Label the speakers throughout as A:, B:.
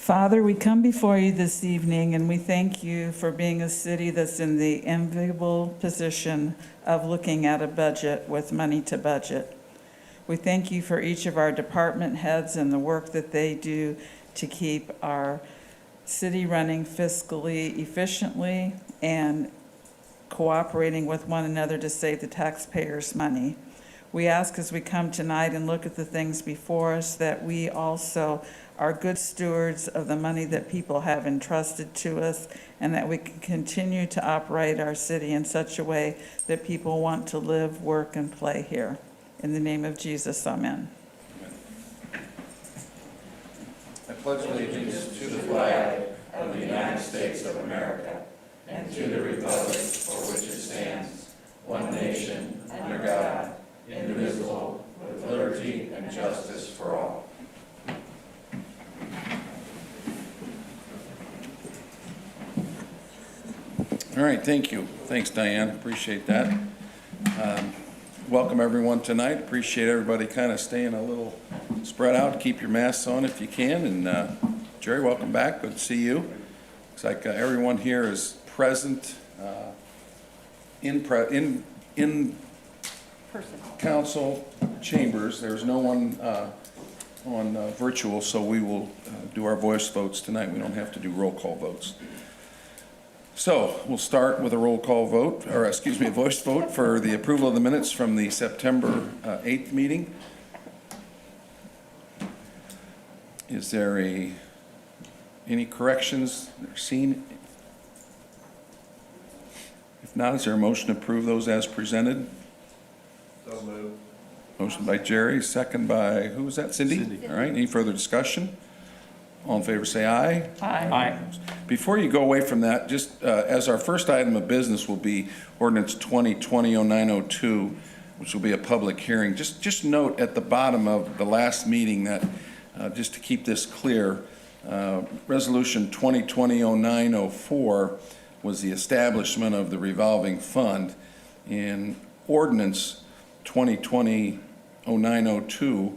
A: Father, we come before you this evening and we thank you for being a city that's in the enviable position of looking at a budget with money to budget. We thank you for each of our department heads and the work that they do to keep our city running fiscally efficiently and cooperating with one another to save the taxpayers' money. We ask as we come tonight and look at the things before us that we also are good stewards of the money that people have entrusted to us, and that we can continue to operate our city in such a way that people want to live, work, and play here. In the name of Jesus, amen.
B: I pledge allegiance to the flag of the United States of America and to the republic for which it stands, one nation, under God, indivisible, with liberty and justice for all.
C: All right, thank you. Thanks, Diane. Appreciate that. Welcome, everyone, tonight. Appreciate everybody kind of staying a little spread out. Keep your masks on if you can. And Jerry, welcome back. Good to see you. Looks like everyone here is present in council chambers. There's no one on virtual, so we will do our voice votes tonight. We don't have to do roll call votes. So we'll start with a roll call vote, or excuse me, a voice vote for the approval of the minutes from the September 8th meeting. Is there any corrections that are seen? If not, is there a motion to approve those as presented?
B: So moved.
C: Motion by Jerry, second by, who was that, Cindy? All right, any further discussion? All in favor say aye.
A: Aye.
C: Before you go away from that, just as our first item of business will be ordinance 2020-0902, which will be a public hearing. Just note at the bottom of the last meeting that, just to keep this clear, resolution 2020-0904 was the establishment of the revolving fund. In ordinance 2020-0902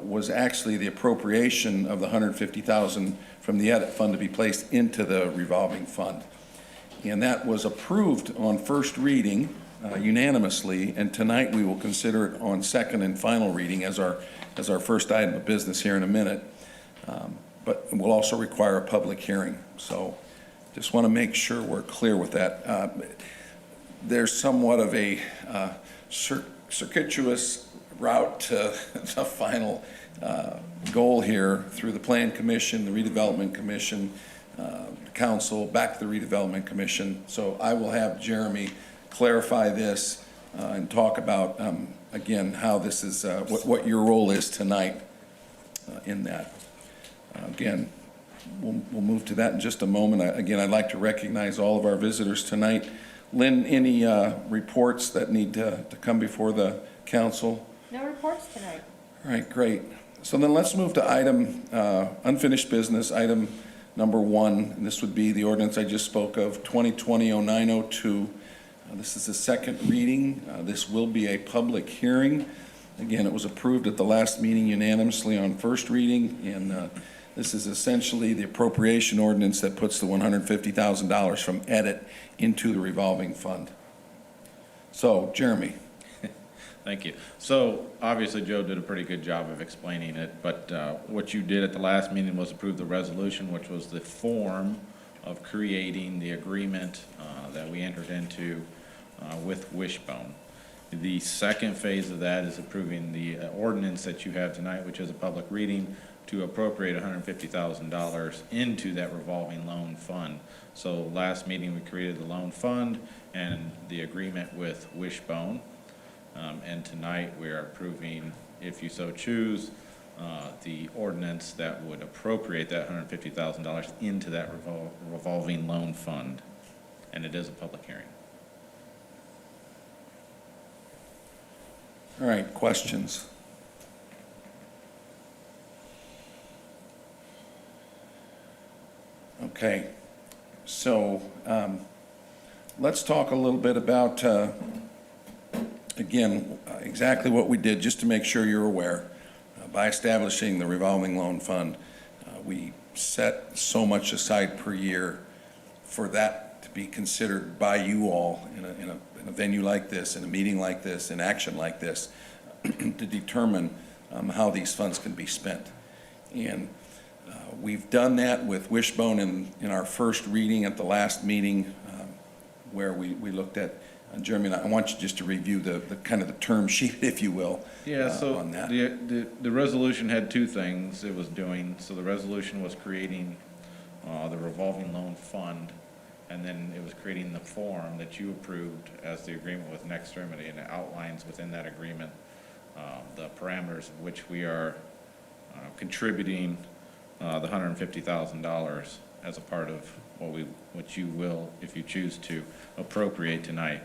C: was actually the appropriation of the $150,000 from the edit fund to be placed into the revolving fund. And that was approved on first reading unanimously, and tonight we will consider it on second and final reading as our first item of business here in a minute. But we'll also require a public hearing. So just want to make sure we're clear with that. There's somewhat of a circuitous route to the final goal here through the Plan Commission, the Redevelopment Commission, Council, back to the Redevelopment Commission. So I will have Jeremy clarify this and talk about, again, how this is, what your role is tonight in that. Again, we'll move to that in just a moment. Again, I'd like to recognize all of our visitors tonight. Lynn, any reports that need to come before the council?
D: No reports tonight.
C: All right, great. So then let's move to item unfinished business, item number 1. And this would be the ordinance I just spoke of, 2020-0902. This is the second reading. This will be a public hearing. Again, it was approved at the last meeting unanimously on first reading, and this is essentially the appropriation ordinance that puts the $150,000 from edit into the revolving fund. So, Jeremy.
E: Thank you. So obviously Joe did a pretty good job of explaining it, but what you did at the last meeting was approve the resolution, which was the form of creating the agreement that we entered into with Wishbone. The second phase of that is approving the ordinance that you have tonight, which is a public reading, to appropriate $150,000 into that revolving loan fund. So last meeting we created the loan fund and the agreement with Wishbone. And tonight we are approving, if you so choose, the ordinance that would appropriate that $150,000 into that revolving loan fund. And it is a public hearing.
C: All right, questions? Okay, so let's talk a little bit about again, exactly what we did, just to make sure you're aware. By establishing the revolving loan fund, we set so much aside per year for that to be considered by you all in a venue like this, in a meeting like this, in action like this, to determine how these funds can be spent. And we've done that with Wishbone in our first reading at the last meeting, where we looked at, Jeremy, and I want you just to review the kind of the term sheet, if you will,
E: Yeah, so
C: on that.
E: the resolution had two things it was doing. So the resolution was creating the revolving loan fund, and then it was creating the form that you approved as the agreement with Nextremity, and it outlines within that agreement the parameters of which we are contributing the $150,000 as a part of what you will, if you choose to, appropriate tonight.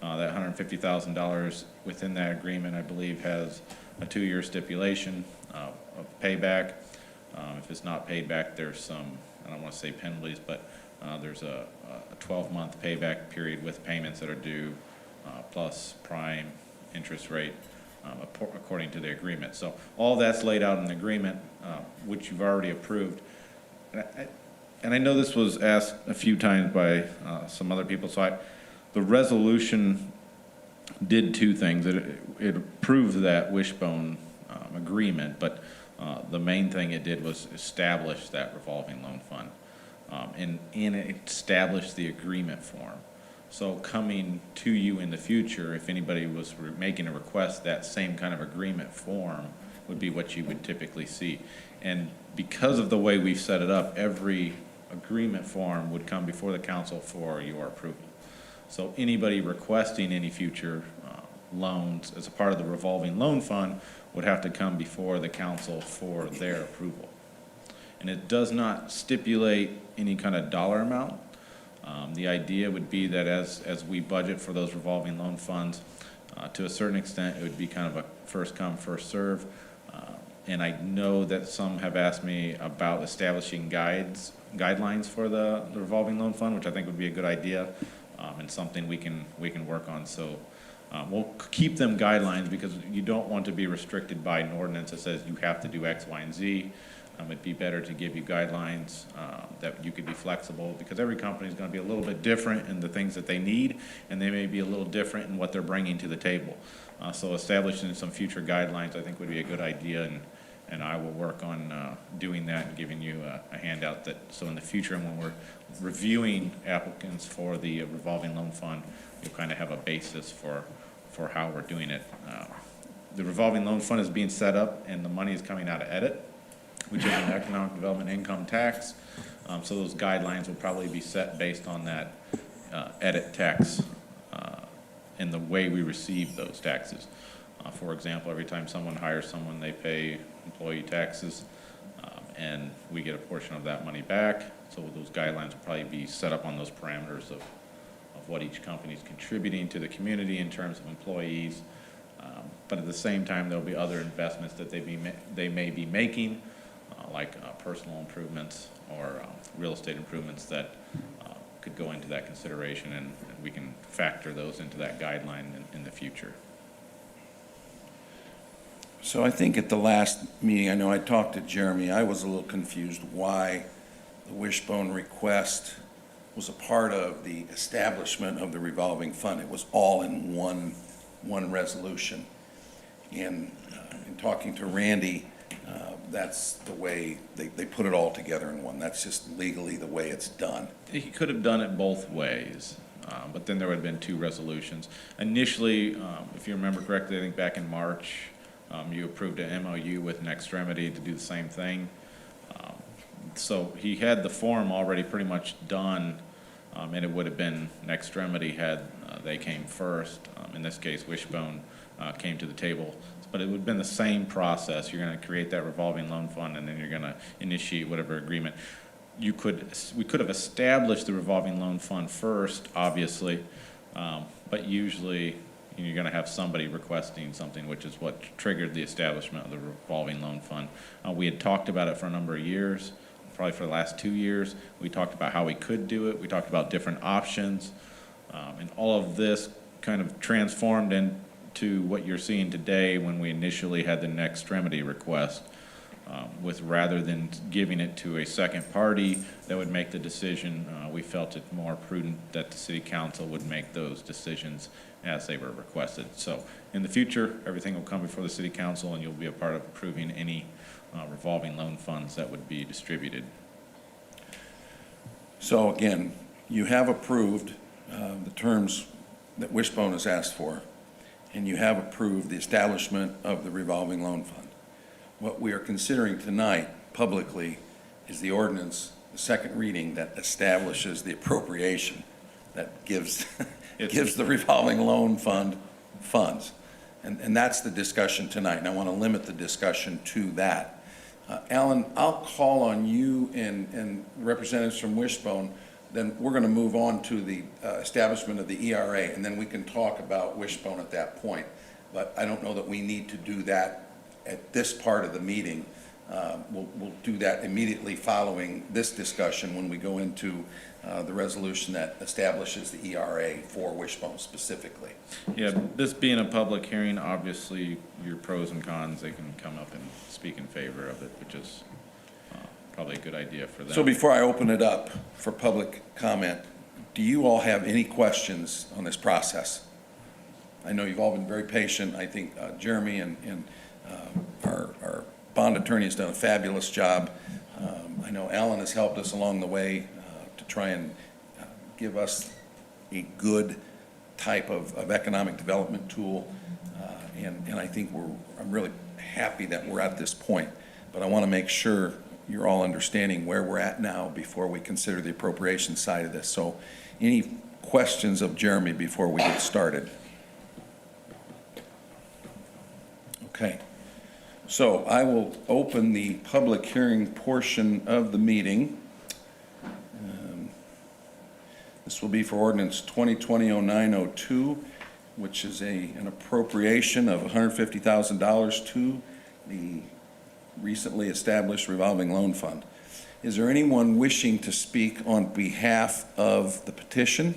E: That $150,000 within that agreement, I believe, has a 2-year stipulation of payback. If it's not paid back, there's some, I don't want to say penalties, but there's a 12-month payback period with payments that are due, plus prime interest rate, according to the agreement. So all that's laid out in the agreement, which you've already approved. And I know this was asked a few times by some other people, so the resolution did two things. It approved that Wishbone agreement, but the main thing it did was establish that revolving loan fund, and it established the agreement form. So coming to you in the future, if anybody was making a request, that same kind of agreement form would be what you would typically see. And because of the way we've set it up, every agreement form would come before the council for your approval. So anybody requesting any future loans as a part of the revolving loan fund would have to come before the council for their approval. And it does not stipulate any kind of dollar amount. The idea would be that as we budget for those revolving loan funds, to a certain extent, it would be kind of a first come, first serve. And I know that some have asked me about establishing guidelines for the revolving loan fund, which I think would be a good idea, and something we can work on. So we'll keep them guidelines because you don't want to be restricted by an ordinance that says you have to do X, Y, and Z. It'd be better to give you guidelines that you could be flexible, because every company is going to be a little bit different in the things that they need, and they may be a little different in what they're bringing to the table. So establishing some future guidelines, I think, would be a good idea, and I will work on doing that and giving you a handout so in the future, when we're reviewing applicants for the revolving loan fund, you'll kind of have a basis for how we're doing it. The revolving loan fund is being set up, and the money is coming out of EDIT, which is an economic development income tax. So those guidelines will probably be set based on that EDIT tax and the way we receive those taxes. For example, every time someone hires someone, they pay employee taxes, and we get a portion of that money back. So those guidelines will probably be set up on those parameters of what each company is contributing to the community in terms of employees. But at the same time, there'll be other investments that they may be making, like personal improvements or real estate improvements that could go into that consideration, and we can factor those into that guideline in the future.
C: So I think at the last meeting, I know I talked to Jeremy, I was a little confused why the Wishbone request was a part of the establishment of the revolving fund. It was all in one resolution. And in talking to Randy, that's the way they put it all together in one. That's just legally the way it's done.
E: He could have done it both ways, but then there would have been two resolutions. Initially, if you remember correctly, I think back in March, you approved an MOU with Nextremity to do the same thing. So he had the form already pretty much done, and it would have been Nextremity had they came first. In this case, Wishbone came to the table. But it would have been the same process. You're going to create that revolving loan fund, and then you're going to initiate whatever agreement. We could have established the revolving loan fund first, obviously, but usually you're going to have somebody requesting something, which is what triggered the establishment of the revolving loan fund. We had talked about it for a number of years, probably for the last 2 years. We talked about how we could do it. We talked about different options, and all of this kind of transformed into what you're seeing today when we initially had the Nextremity request. with rather than giving it to a second party that would make the decision, we felt it more prudent that the city council would make those decisions as they were requested. So in the future, everything will come before the city council, and you'll be a part of approving any revolving loan funds that would be distributed.
C: So again, you have approved the terms that Wishbone has asked for, and you have approved the establishment of the revolving loan fund. What we are considering tonight publicly is the ordinance, the second reading that establishes the appropriation that gives, gives the revolving loan fund funds. And that's the discussion tonight, and I want to limit the discussion to that. Alan, I'll call on you and representatives from Wishbone, then we're going to move on to the establishment of the ERA, and then we can talk about Wishbone at that point. But I don't know that we need to do that at this part of the meeting. We'll do that immediately following this discussion when we go into the resolution that establishes the ERA for Wishbone specifically.
E: Yeah, this being a public hearing, obviously your pros and cons, they can come up and speak in favor of it, which is probably a good idea for them.
C: So before I open it up for public comment, do you all have any questions on this process? I know you've all been very patient. I think Jeremy and our bond attorney has done a fabulous job. I know Alan has helped us along the way to try and give us a good type of economic development tool. And I think I'm really happy that we're at this point. But I want to make sure you're all understanding where we're at now before we consider the appropriation side of this. So any questions of Jeremy before we get started? Okay. So I will open the public hearing portion of the meeting. This will be for ordinance 2020-0902, which is an appropriation of $150,000 to the recently established revolving loan fund. Is there anyone wishing to speak on behalf of the petition?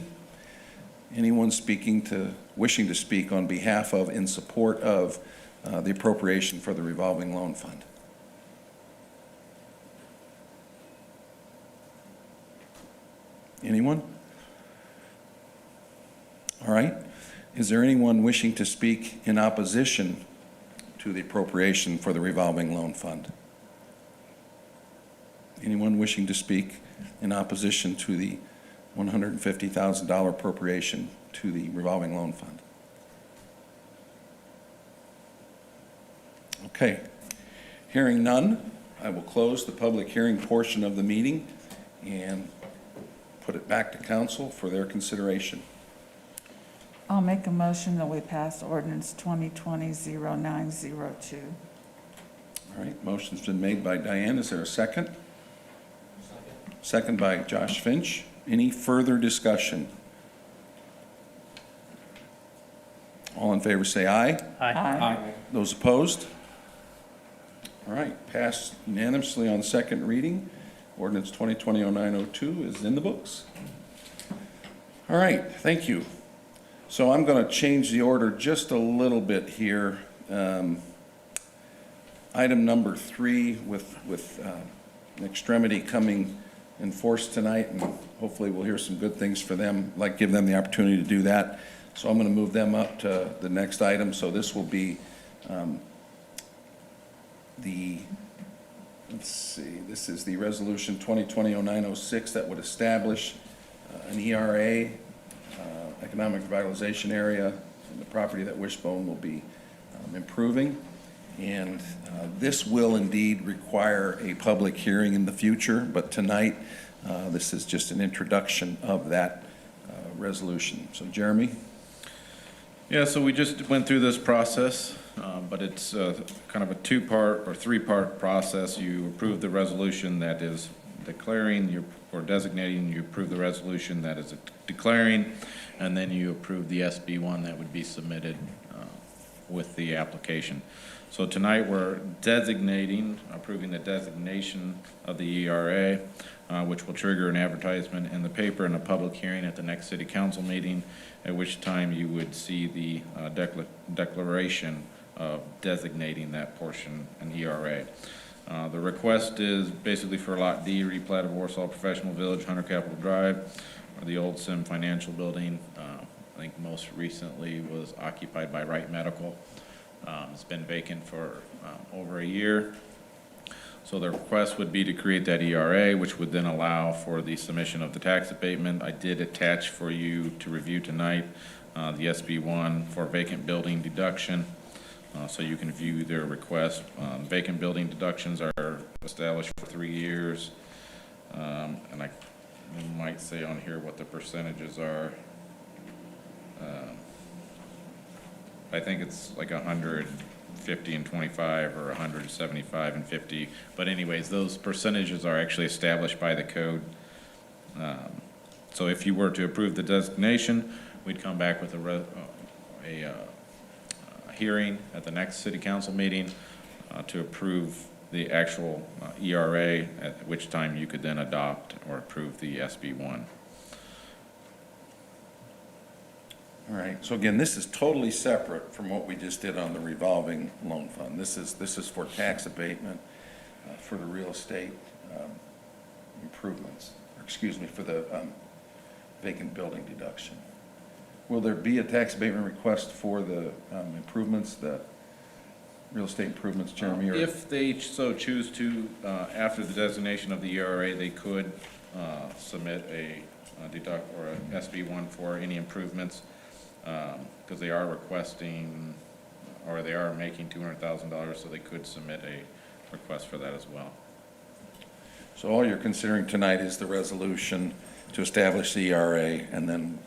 C: Anyone wishing to speak on behalf of, in support of, the appropriation for the revolving loan fund? Anyone? All right. Is there anyone wishing to speak in opposition to the appropriation for the revolving loan fund? Anyone wishing to speak in opposition to the $150,000 appropriation to the revolving loan fund? Okay. Hearing none, I will close the public hearing portion of the meeting and put it back to council for their consideration.
A: I'll make a motion that we pass ordinance 2020-0902.
C: All right, motion's been made by Diane. Is there a second? Second by Josh Finch. Any further discussion? All in favor say aye.
A: Aye.
C: Those opposed? All right, passed unanimously on second reading. Ordinance 2020-0902 is in the books. All right, thank you. So I'm going to change the order just a little bit here. Item number 3 with Extremity coming in force tonight, and hopefully we'll hear some good things for them, like give them the opportunity to do that. So I'm going to move them up to the next item. So this will be this is the resolution 2020-0906 that would establish an ERA, economic revitalization area, and the property that Wishbone will be improving. And this will indeed require a public hearing in the future, but tonight this is just an introduction of that resolution. So Jeremy?
E: Yeah, so we just went through this process, but it's kind of a two-part or three-part process. You approve the resolution that is declaring or designating, you approve the resolution that is declaring, and then you approve the SB1 that would be submitted with the application. So tonight we're approving the designation of the ERA, which will trigger an advertisement in the paper and a public hearing at the next city council meeting, at which time you would see the declaration of designating that portion an ERA. The request is basically for Lot D, replat of Warsaw Professional Village, Hunter Capitol Drive, or the old Sim Financial Building. I think most recently was occupied by Wright Medical. It's been vacant for over a year. So the request would be to create that ERA, which would then allow for the submission of the tax abatement. I did attach for you to review tonight the SB1 for vacant building deduction. So you can view their request. Vacant building deductions are established for 3 years. And I might say on here what the percentages are. I think it's like 150 and 25 or 175 and 50. But anyways, those percentages are actually established by the code. So if you were to approve the designation, we'd come back with a hearing at the next city council meeting to approve the actual ERA, at which time you could then adopt or approve the SB1.
C: All right, so again, this is totally separate from what we just did on the revolving loan fund. This is for tax abatement for the real estate improvements, or excuse me, for the vacant building deduction. Will there be a tax abatement request for the improvements, the real estate improvements, Jeremy? Or?
E: If they so choose to, after the designation of the ERA, they could submit a deduct or an SB1 for any improvements, because they are requesting, or they are making $200,000, so they could submit a request for that as well.
C: So all you're considering tonight is the resolution to establish the ERA, and then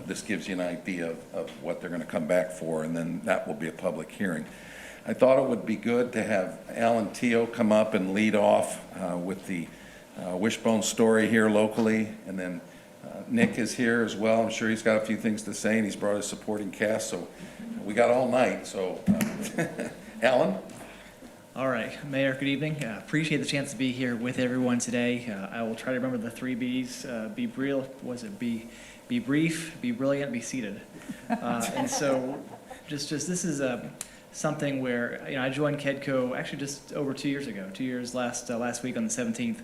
C: this gives you an idea of what they're going to come back for, and then that will be a public hearing. I thought it would be good to have Alan Teo come up and lead off with the Wishbone story here locally, and then Nick is here as well. I'm sure he's got a few things to say, and he's brought his supporting cast, so we got all night. So, Alan?
D: All right, Mayor, good evening. Appreciate the chance to be here with everyone today. I will try to remember the 3 Bs. Be real, be brief, be brilliant, be seated. And so just this is something where, I joined KEDCO actually just over 2 years ago, 2 years last week on the 17th.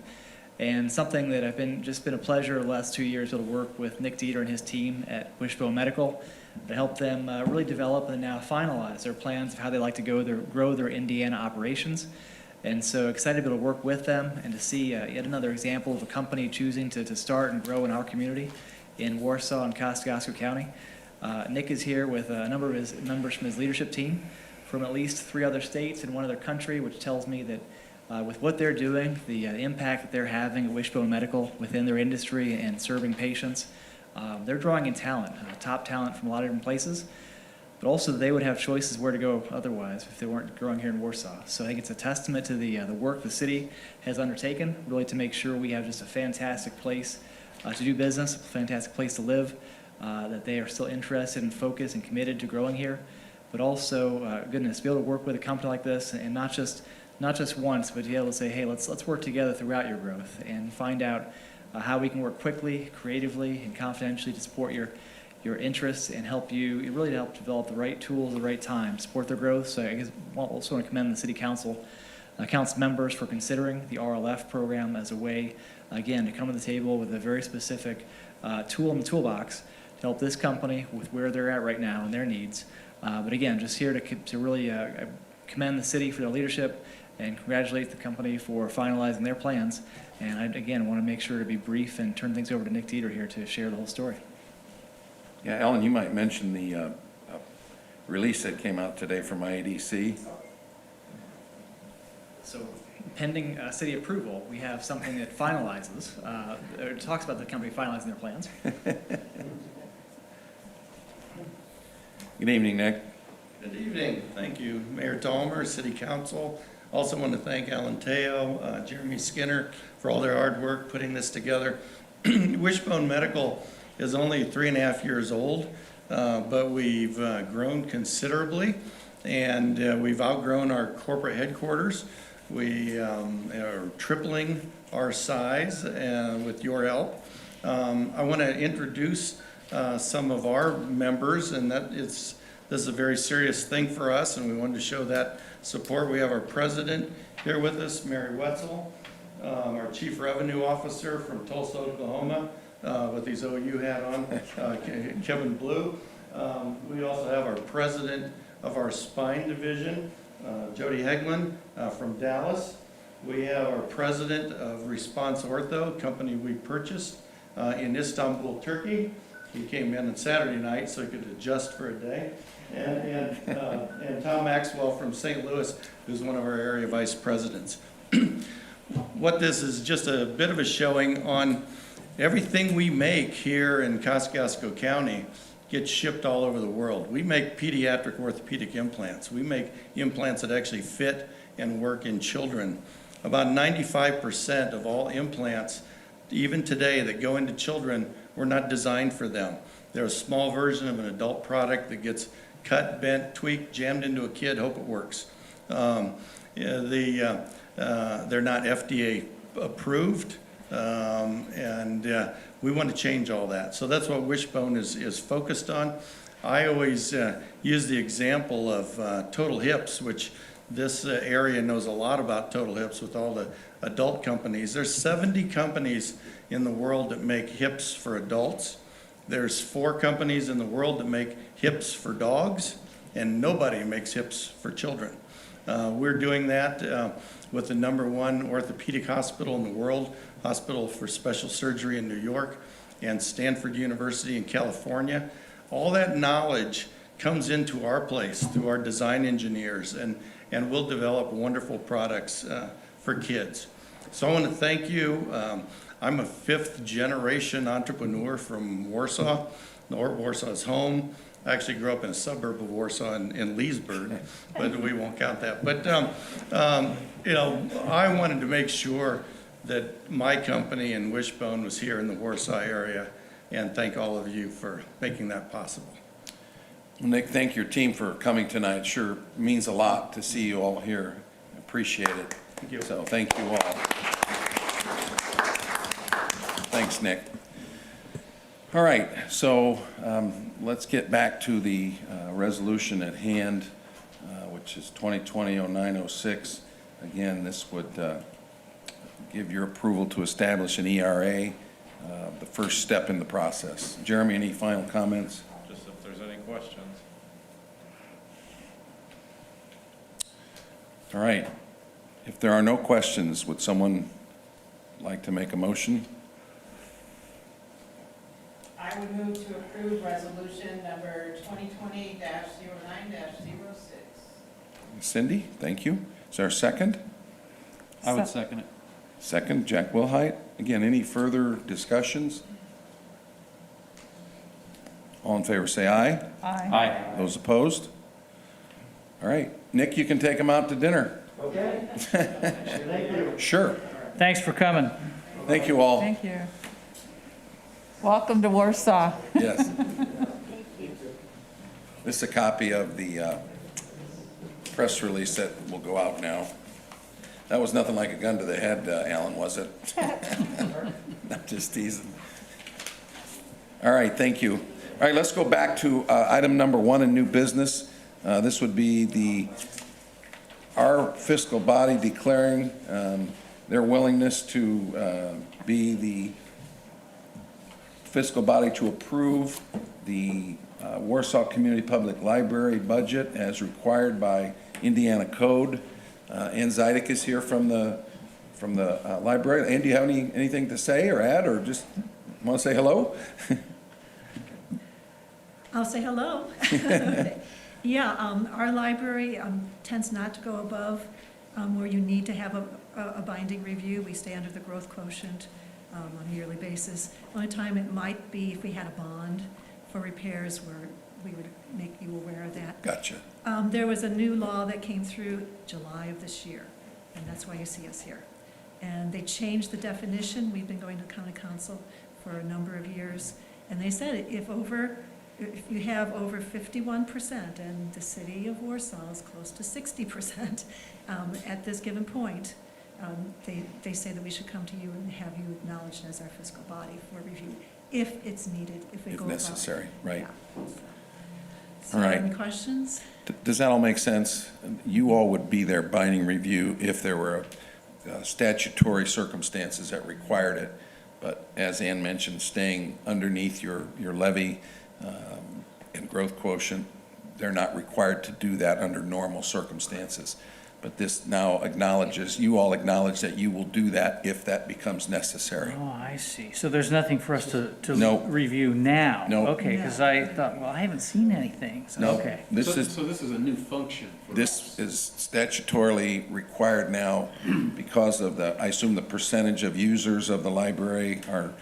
D: And something that I've been a pleasure the last 2 years to work with Nick Dieter and his team at Wishbone Medical to help them really develop and now finalize their plans of how they like to grow their Indiana operations. And so excited to be able to work with them and to see yet another example of a company choosing to start and grow in our community in Warsaw and Kosciuszko County. Nick is here with a number of his members from his leadership team from at least 3 other states and 1 other country, which tells me that with what they're doing, the impact that they're having at Wishbone Medical within their industry and serving patients, they're drawing in talent, top talent from a lot of different places, but also they would have choices where to go otherwise if they weren't growing here in Warsaw. So I think it's a testament to the work the city has undertaken, really to make sure we have just a fantastic place to do business, a fantastic place to live, that they are still interested and focused and committed to growing here, but also, goodness, to be able to work with a company like this and not just once, but to be able to say, hey, let's work together throughout your growth and find out how we can work quickly, creatively, and confidentially to support your interests and help you, really to help develop the right tools at the right time, support their growth. So I guess I also want to commend the City Council members for considering the RLF program as a way, again, to come to the table with a very specific tool in the toolbox to help this company with where they're at right now and their needs. But again, just here to really commend the city for their leadership and congratulate the company for finalizing their plans. And I, again, want to make sure to be brief and turn things over to Nick Dieter here to share the whole story.
C: Yeah, Alan, you might mention the release that came out today from IADC.
D: So pending city approval, we have something that finalizes, or talks about the company finalizing their plans.
C: Good evening, Nick.
F: Good evening. Thank you, Mayor Tolmer, City Council. Also want to thank Alan Teo, Jeremy Skinner for all their hard work putting this together. Wishbone Medical is only 3.5 years old, but we've grown considerably, and we've outgrown our corporate headquarters. We are tripling our size with your help. I want to introduce some of our members, and this is a very serious thing for us, and we wanted to show that support. We have our president here with us, Mary Wetzel, our Chief Revenue Officer from Tulsa, Oklahoma, with his OU hat on, Kevin Blue. We also have our President of our Spine Division, Jody Hegman from Dallas. We have our President of Response Ortho, company we purchased in Istanbul, Turkey. He came in on Saturday night so he could adjust for a day. And Tom Maxwell from St. Louis, who's one of our area vice presidents. What this is just a bit of a showing on everything we make here in Kosciuszko County gets shipped all over the world. We make pediatric orthopedic implants. We make implants that actually fit and work in children. About 95% of all implants, even today, that go into children were not designed for them. They're a small version of an adult product that gets cut, bent, tweaked, jammed into a kid, hope it works. They're not FDA approved, and we want to change all that. So that's what Wishbone is focused on. I always use the example of Total Hips, which this area knows a lot about Total Hips with all the adult companies. There's 70 companies in the world that make hips for adults. There's 4 companies in the world that make hips for dogs, and nobody makes hips for children. We're doing that with the #1 orthopedic hospital in the world, Hospital for Special Surgery in New York, and Stanford University in California. All that knowledge comes into our place through our design engineers, and we'll develop wonderful products for kids. So I want to thank you. I'm a 5th generation entrepreneur from Warsaw. Warsaw's home. I actually grew up in a suburb of Warsaw in Leesburg, but we won't count that. But, you know, I wanted to make sure that my company and Wishbone was here in the Warsaw area, and thank all of you for making that possible.
C: Nick, thank your team for coming tonight. Sure means a lot to see you all here. Appreciate it.
F: Thank you.
C: So thank you all. Thanks, Nick. All right, so let's get back to the resolution at hand, which is 2020-0906. Again, this would give your approval to establish an ERA, the first step in the process. Jeremy, any final comments?
E: Just if there's any questions.
C: All right. If there are no questions, would someone like to make a motion?
G: I would move to approve resolution number 2020-09-06.
C: Cindy, thank you. Is there a second?
H: I would second it.
C: Second, Jack Wilhite. Again, any further discussions? All in favor, say aye.
H: Aye.
C: Those opposed? All right. Nick, you can take them out to dinner.
F: Okay. Thank you.
C: Sure.
H: Thanks for coming.
C: Thank you all.
A: Thank you. Welcome to Warsaw.
C: Yes. This is a copy of the press release that will go out now. That was nothing like a gun to the head, Alan, was it? Not just teasing. All right, thank you. All right, let's go back to item number 1 in new business. This would be our fiscal body declaring their willingness to be the fiscal body to approve the Warsaw Community Public Library budget as required by Indiana Code. Ann Zidek is here from the library. Ann, do you have anything to say or add, or just want to say hello?
I: I'll say hello. Yeah, our library tends not to go above where you need to have a binding review. We stay under the growth quotient on a yearly basis. Only time it might be if we had a bond for repairs where we would make you aware of that.
C: Gotcha.
I: There was a new law that came through July of this year, and that's why you see us here. And they changed the definition. We've been going to county council for a number of years, and they said if you have over 51%, and the city of Warsaw is close to 60% at this given point, they say that we should come to you and have you acknowledged as our fiscal body for review, if it's needed, if we
C: If
I: go above.
C: necessary, right.
I: Yeah. So
C: All right.
I: any questions?
C: Does that all make sense? You all would be their binding review if there were statutory circumstances that required it. But as Ann mentioned, staying underneath your levy and growth quotient, they're not required to do that under normal circumstances. But this now acknowledges, you all acknowledge that you will do that if that becomes necessary.
H: Oh, I see. So there's nothing for us to
C: No.
H: review now?
C: No.
H: Okay, because I thought, well, I haven't seen anything, so,
C: No,
H: okay.
C: this is,
B: So this is a new function for us.
C: this is statutorily required now because of the, I assume the percentage of users of the library are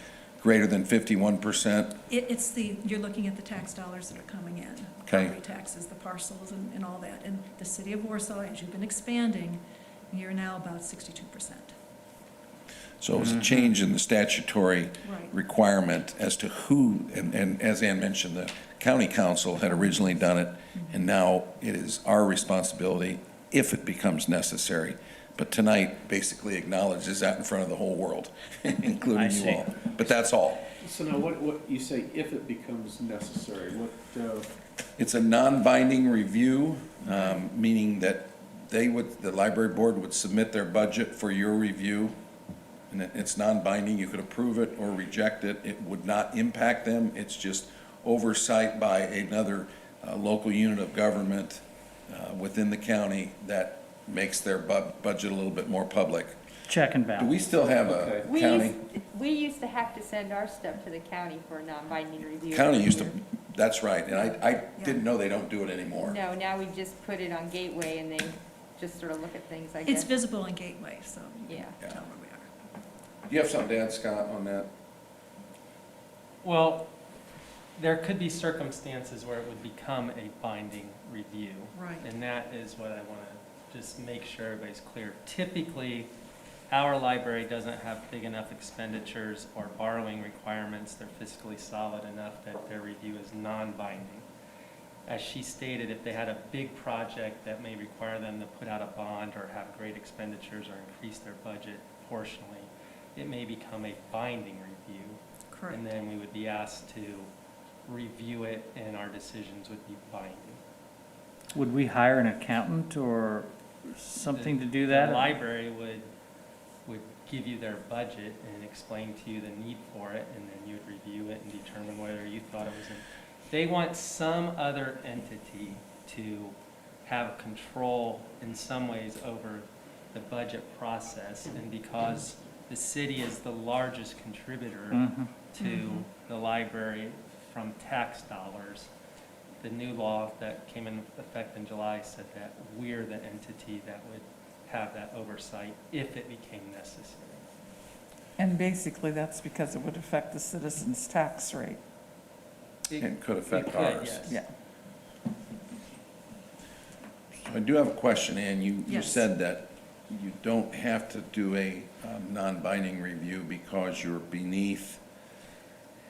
C: greater than 51%.
I: It's you're looking at the tax dollars that are coming in.
C: Okay.
I: Property taxes, the parcels and all that. And the city of Warsaw, as you've been expanding, you're now about 62%.
C: So it was a change in the statutory
I: Right.
C: requirement as to who, and as Ann mentioned, the county council had originally done it, and now it is our responsibility if it becomes necessary. But tonight basically acknowledges that in front of the whole world, including
H: I
C: you
H: see.
C: all. But that's all.
B: So now what, you say if it becomes necessary, what,
C: It's a non-binding review, meaning that the library board would submit their budget for your review. And it's non-binding, you could approve it or reject it, it would not impact them, it's just oversight by another local unit of government within the county that makes their budget a little bit more public.
H: Check and
C: Do
H: balance.
C: we still have a county?
J: We used to have to send our stuff to the county for a non-binding review.
C: County used to, that's right, and I didn't know they don't do it anymore.
J: No, now we just put it on Gateway and they just sort of look at things, I
I: It's
J: guess.
I: visible in Gateway, so you
J: Yeah.
I: can tell where we are.
C: Do you have something to add, Scott, on that?
K: Well, there could be circumstances where it would become a binding review.
I: Right.
K: And that is what I want to just make sure everybody's clear. Typically, our library doesn't have big enough expenditures or borrowing requirements. They're fiscally solid enough that their review is non-binding. As she stated, if they had a big project that may require them to put out a bond or have great expenditures or increase their budget proportionally, it may become a binding review.
I: Correct.
K: And then we would be asked to review it, and our decisions would be binding.
H: Would we hire an accountant or something to do
K: The
H: that?
K: library would give you their budget and explain to you the need for it, and then you would review it and determine whether you thought it was in. They want some other entity to have control in some ways over the budget process, and because the city is the largest contributor
H: Mhm.
K: to the library from tax dollars, the new law that came in effect in July said that we're the entity that would have that oversight if it became necessary.
A: And basically, that's because it would affect the citizens' tax rate.
C: It could affect
K: It could,
C: ours.
K: yes.
A: Yeah.
C: I do have a question, Ann. You
I: Yes.
C: said that you don't have to do a non-binding review because you're beneath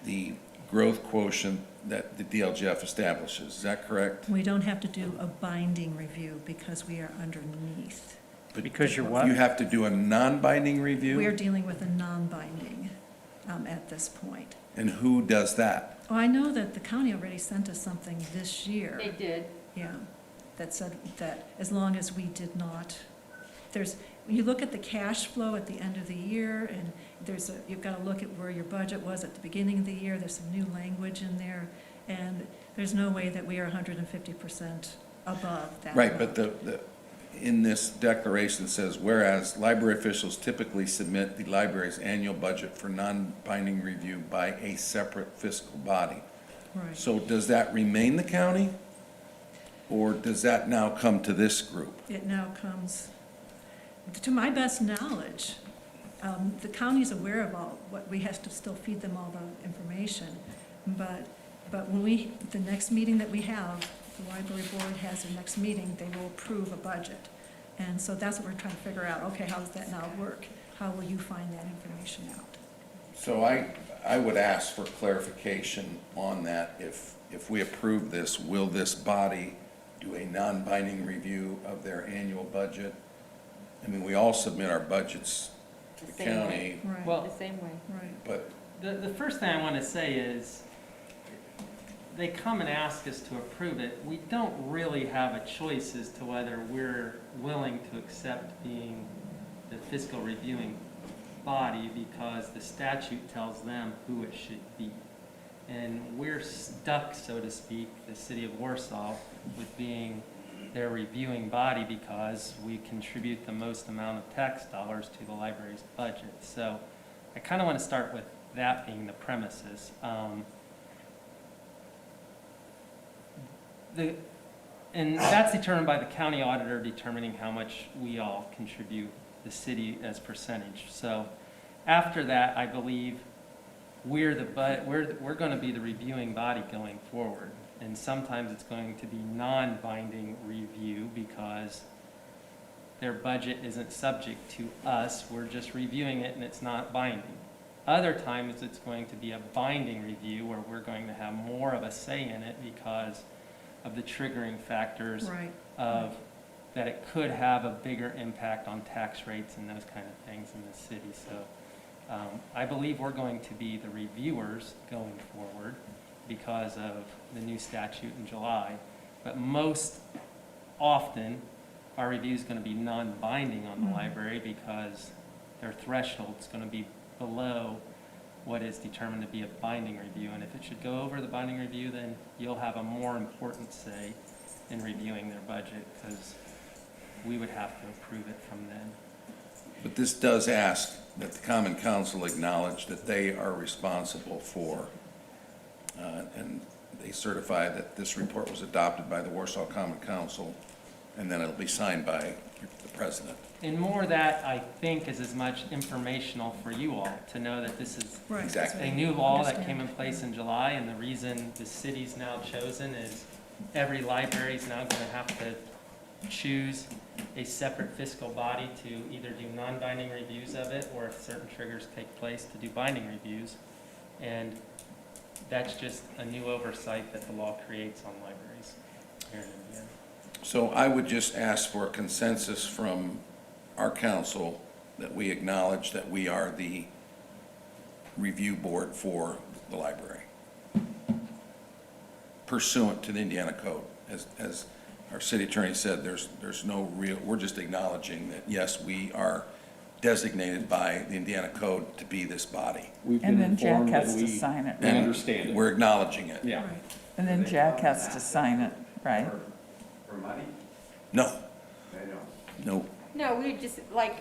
C: the growth quotient that the DLGF establishes. Is that correct?
I: We don't have to do a binding review because we are underneath.
C: But
H: Because you're what?
C: You have to do a non-binding review?
I: We are dealing with a non-binding at this point.
C: And who does that?
I: Oh, I know that the county already sent us something this year.
J: They did.
I: Yeah, that said that as long as we did not, when you look at the cash flow at the end of the year, and you've got to look at where your budget was at the beginning of the year, there's some new language in there, and there's no way that we are 150% above that.
C: Right, but
I: amount.
C: in this declaration it says, whereas library officials typically submit the library's annual budget for non-binding review by a separate fiscal body.
I: Right.
C: So does that remain the county? Or does that now come to this group?
I: It now comes, to my best knowledge, the county's aware of what we have to still feed them all the information. But when the next meeting that we have, the library board has their next meeting, they will approve a budget. And so that's what we're trying to figure out. Okay, how does that now work? How will you find that information out?
C: So I would ask for clarification on that. If we approve this, will this body do a non-binding review of their annual budget? I mean, we all submit our budgets to the
J: The same
C: county,
K: Well-
J: The same way.
I: Right.
C: but
K: The first thing I want to say is, they come and ask us to approve it, we don't really have a choice as to whether we're willing to accept being the fiscal reviewing body, because the statute tells them who it should be. And we're stuck, so to speak, the city of Warsaw, with being their reviewing body because we contribute the most amount of tax dollars to the library's budget. So I kind of want to start with that being the premises. And that's determined by the county auditor determining how much we all contribute the city as percentage. So after that, I believe we're going to be the reviewing body going forward. And sometimes it's going to be non-binding review because their budget isn't subject to us. We're just reviewing it and it's not binding. Other times it's going to be a binding review where we're going to have more of a say in it because of the triggering factors
I: Right.
K: of that it could have a bigger impact on tax rates and those kind of things in the city. So I believe we're going to be the reviewers going forward because of the new statute in July. But most often, our review is going to be non-binding on the library because their threshold is going to be below what is determined to be a binding review. And if it should go over the binding review, then you'll have a more important say in reviewing their budget because we would have to approve it from then.
C: But this does ask that the Common Council acknowledge that they are responsible for, and they certify that this report was adopted by the Warsaw Common Council, and then it'll be signed by the president.
K: And more that, I think, is as much informational for you all to know that this is
I: Right.
C: Exactly.
K: a new law that
I: Understand.
K: came in place in July, and the reason the city's now chosen is every library is now going to have to choose a separate fiscal body to either do non-binding reviews of it, or if certain triggers take place, to do binding reviews. And that's just a new oversight that the law creates on libraries here in Indiana.
C: So I would just ask for a consensus from our council that we acknowledge that we are the review board for the library pursuant to the Indiana Code. As our city attorney said, there's no real, we're just acknowledging that, yes, we are designated by the Indiana Code to be this body.
B: We've
A: And
B: been
A: then Jack
B: informed
A: has
B: and
A: to
B: we
A: sign it,
C: And
A: right?
B: understand it.
C: We're acknowledging it.
B: Yeah.
I: Right.
A: And then Jack has to sign it, right?
B: For money?
C: No,
B: They don't.
C: no.
J: No, we would just, like,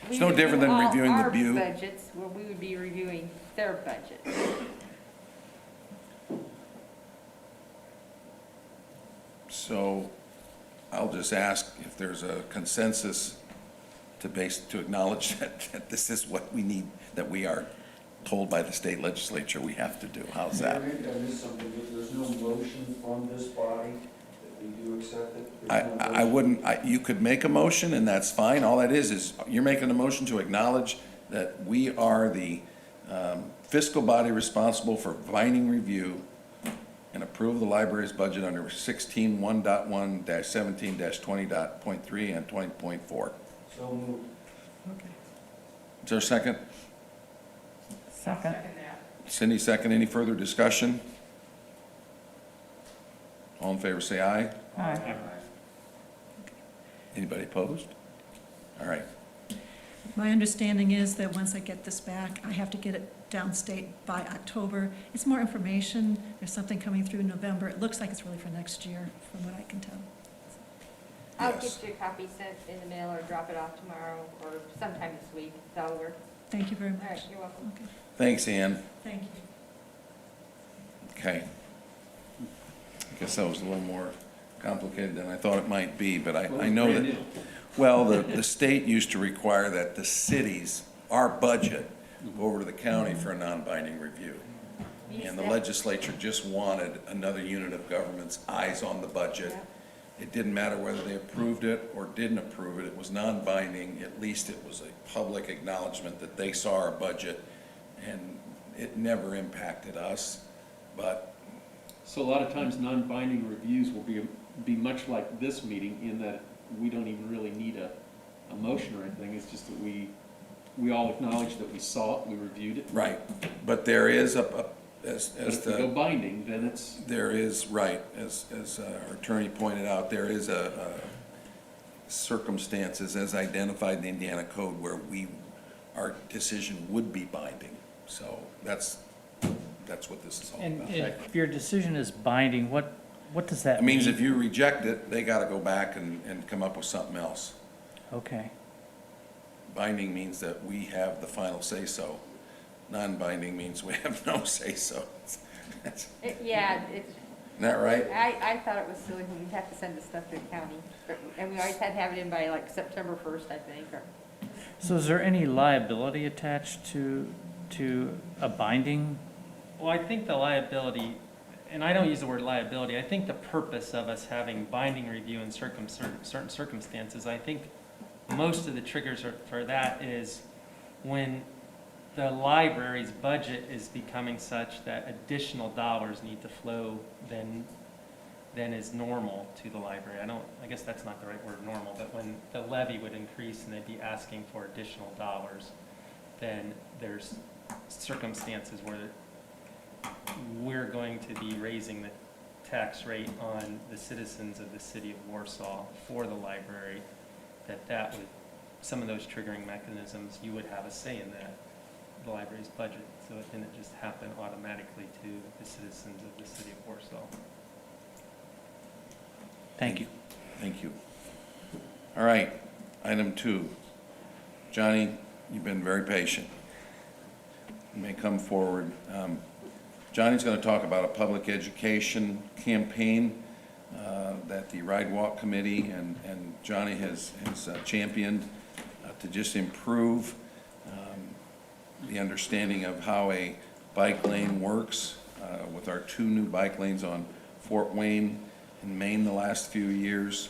J: we
C: It's no
J: would
C: different
J: do
C: than
J: all
C: reviewing the
J: our
C: View.
J: budgets, where we would be reviewing their budget.
C: So I'll just ask if there's a consensus to acknowledge that this is what we need, that we are told by the state legislature we have to do. How's that?
L: Maybe I missed something, but there's no motion from this body that we do accept it?
C: I wouldn't, you could make a motion and that's fine. All that is you're making a motion to acknowledge that we are the fiscal body responsible for binding review and approve the library's budget under 16-1.1-17-20.3 and 20.4.
L: So moved.
C: Is there a second?
A: Second.
C: Cindy, second. Any further discussion? All in favor, say aye.
A: Aye.
C: Anybody opposed? All right.
I: My understanding is that once I get this back, I have to get it downstate by October. It's more information. There's something coming through in November. It looks like it's really for next year, from what I can tell.
J: I'll
C: Yes.
J: get you a copy sent in the mail or drop it off tomorrow or sometime this week. That'll work.
I: Thank you very
J: All right,
I: much.
J: you're welcome.
I: Okay,
C: Thanks, Ann.
I: thank you.
C: Okay. I guess that was a little more complicated than I thought it might be, but I know that, well, the state used to require that the cities, our budget, go over to the county for a non-binding review. And the legislature just wanted another unit of government's eyes on the budget. It didn't matter whether they approved it or didn't approve it. It was non-binding. At least it was a public acknowledgement that they saw our budget, and it never impacted us. But
B: So a lot of times, non-binding reviews will be much like this meeting in that we don't even really need a motion or anything. It's just that we all acknowledge that we saw it, we reviewed it.
C: right, but there is As
B: But if we go binding, then it's,
C: there is, right, as our attorney pointed out, there is a circumstances as identified in the Indiana Code where our decision would be binding. So that's what this is all
H: And
C: about.
H: if your decision is binding, what does that
C: It
H: mean?
C: means if you reject it, they gotta go back and come up with something else.
H: Okay,
C: Binding means that we have the final say-so. Non-binding means we have no say-so.
J: Yeah, it's,
C: Isn't that right?
J: I thought it was silly when we have to send this stuff to the county. And we always had to have it in by like September 1st, I think, or.
H: so is there any liability attached to a binding?
K: Well, I think the liability, and I don't use the word liability, I think the purpose of us having binding review in certain circumstances, I think most of the triggers for that is when the library's budget is becoming such that additional dollars need to flow than is normal to the library. I guess that's not the right word, normal, but when the levy would increase and they'd be asking for additional dollars, then there's circumstances where we're going to be raising the tax rate on the citizens of the city of Warsaw for the library, that would, some of those triggering mechanisms, you would have a say in that, the library's budget, so it didn't just happen automatically to the citizens of the city of Warsaw.
H: Thank you.
C: Thank you. All right, item 2. Johnny, you've been very patient. You may come forward. Johnny's going to talk about a public education campaign that the Ride Walk Committee and Johnny has championed to just improve the understanding of how a bike lane works with our 2 new bike lanes on Fort Wayne in Maine the last few years.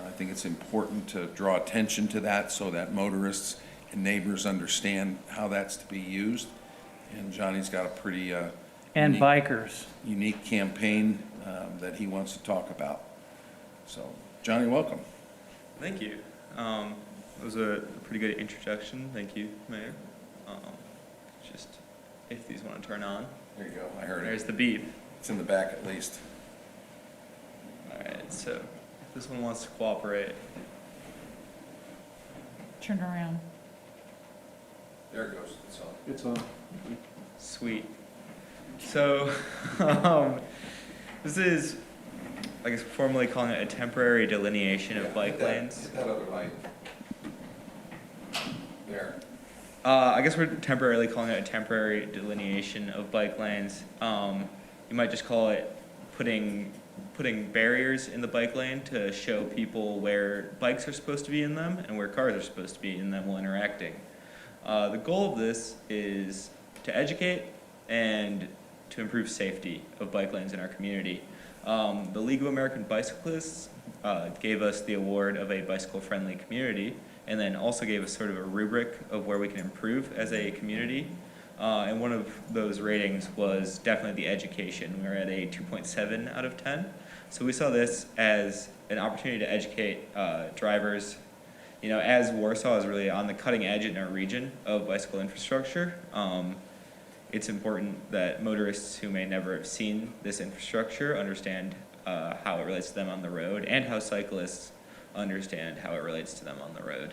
C: I think it's important to draw attention to that so that motorists and neighbors understand how that's to be used. And Johnny's got a pretty
H: And
C: unique-
H: bikers.
C: unique campaign that he wants to talk about. So, Johnny, welcome.
M: Thank you. That was a pretty good introduction. Thank you, Mayor. Just if these want to turn on.
C: There you go, I heard
M: There's
C: it.
M: the beep.
C: It's in the back at least.
M: All right, so if this one wants to cooperate.
A: Turn around.
C: There it goes, it's on.
B: it's on.
M: Sweet. So, this is, I guess, formally calling it a temporary delineation of bike lanes.
C: Hit that other light. There.
M: I guess we're temporarily calling it a temporary delineation of bike lanes. You might just call it putting barriers in the bike lane to show people where bikes are supposed to be in them and where cars are supposed to be in them while interacting. The goal of this is to educate and to improve safety of bike lanes in our community. The League of American Bicyclists gave us the award of a bicycle-friendly community, and then also gave us sort of a rubric of where we can improve as a community. And one of those ratings was definitely the education. We were at a 2.7 out of 10. So we saw this as an opportunity to educate drivers. You know, as Warsaw is really on the cutting edge in our region of bicycle infrastructure, it's important that motorists who may never have seen this infrastructure understand how it relates to them on the road, and how cyclists understand how it relates to them on the road.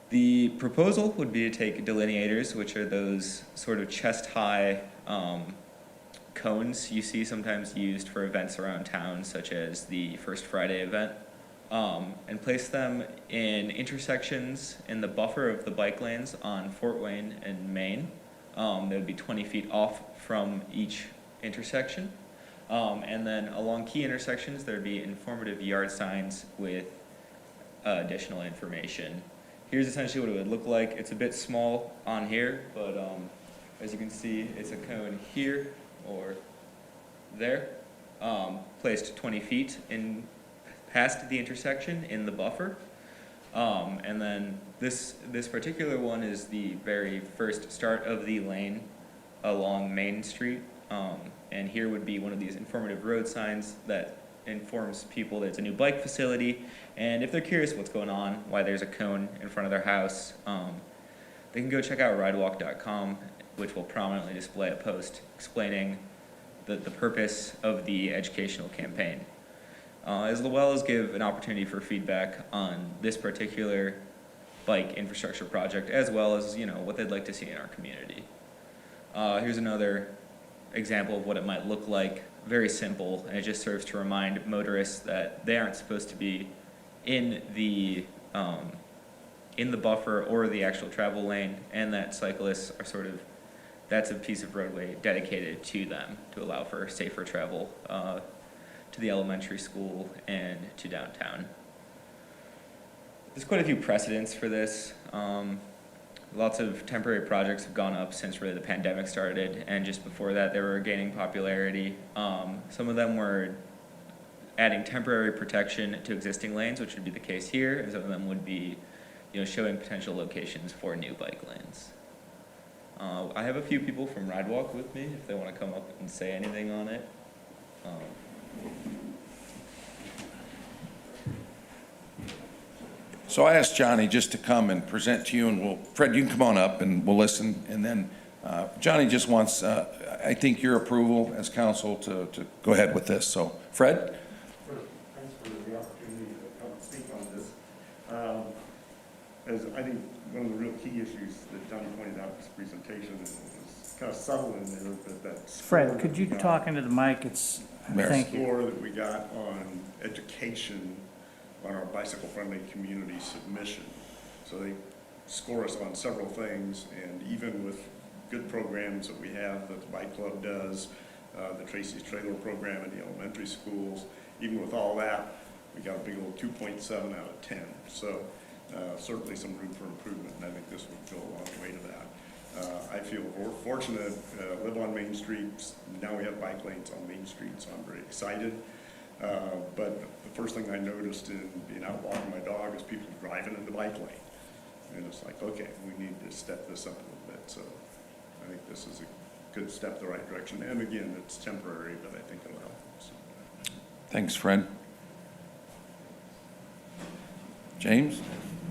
M: The proposal would be to take delineators, which are those sort of chest-high cones you see sometimes used for events around town, such as the First Friday event, and place them in intersections in the buffer of the bike lanes on Fort Wayne and Maine. They would be 20 feet off from each intersection. And then along key intersections, there'd be informative yard signs with additional information. Here's essentially what it would look like. It's a bit small on here, but as you can see, it's a cone here or there, placed 20 feet in past the intersection in the buffer. And then this particular one is the very first start of the lane along Main Street. And here would be one of these informative road signs that informs people that it's a new bike facility, and if they're curious what's going on, why there's a cone in front of their house, they can go check out ridewalk.com, which will prominently display a post explaining the purpose of the educational campaign, as well as give an opportunity for feedback on this particular bike infrastructure project, as well as, you know, what they'd like to see in our community. Here's another example of what it might look like. Very simple, and it just serves to remind motorists that they aren't supposed to be in the buffer or the actual travel lane, and that cyclists are sort of, that's a piece of roadway dedicated to them to allow for safer travel to the elementary school and to downtown. There's quite a few precedents for this. Lots of temporary projects have gone up since really the pandemic started, and just before that they were gaining popularity. Some of them were adding temporary protection to existing lanes, which would be the case here, and some of them would be, you know, showing potential locations for new bike lanes. I have a few people from Ridewalk with me if they want to come up and say anything on it.
C: So I asked Johnny just to come and present to you, and Fred, you can come on up and we'll listen. And then Johnny just wants, I think, your approval as council to go ahead with this. So, Fred?
N: Thanks for the opportunity to come and speak on this. As I think one of the real key issues that Johnny pointed out in his presentation is kind of subtle in there, but that's.
H: Fred, could you talk into the mic? Thank you.
N: Score that we got on education on our bicycle-friendly community submission. So they score us on several things, and even with good programs that we have that the Bike Club does, the Tracy's Trailer program in the elementary schools, even with all that, we got a big old 2.7 out of 10. So certainly some room for improvement, and I think this would go a long way to that. I feel we're fortunate, live on Main Street. Now we have bike lanes on Main Street, so I'm very excited. But the first thing I noticed in being out walking my dog is people driving in the bike lane. And it's like, okay, we need to step this up a little bit. So I think this is a good step in the right direction. And again, it's temporary, but I think it'll help. So.
C: Thanks, Fred. James?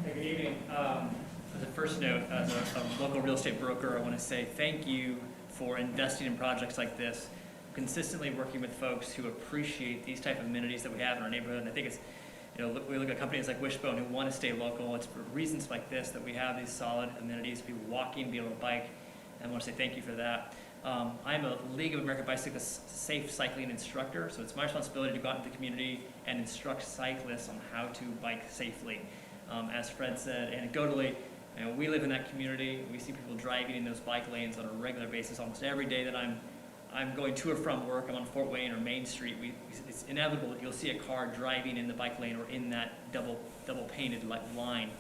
D: Hey, good evening. As a first note, as a local real estate broker, I want to say thank you for investing in projects like this, consistently working with folks who appreciate these type of amenities that we have in our neighborhood. And I think it's, you know, we look at companies like Wishbone who want to stay local. It's for reasons like this that we have these solid amenities, people walking, be able to bike, and I want to say thank you for that. I'm a League of American Bicyclists safe cycling instructor, so it's my responsibility to go out into the community and instruct cyclists on how to bike safely. As Fred said, anecdotally, you know, we live in that community. We see people driving in those bike lanes on a regular basis. Almost every day that I'm going to or from work, I'm on Fort Wayne or Main Street, it's inevitable that you'll see a car driving in the bike lane or in that double painted line.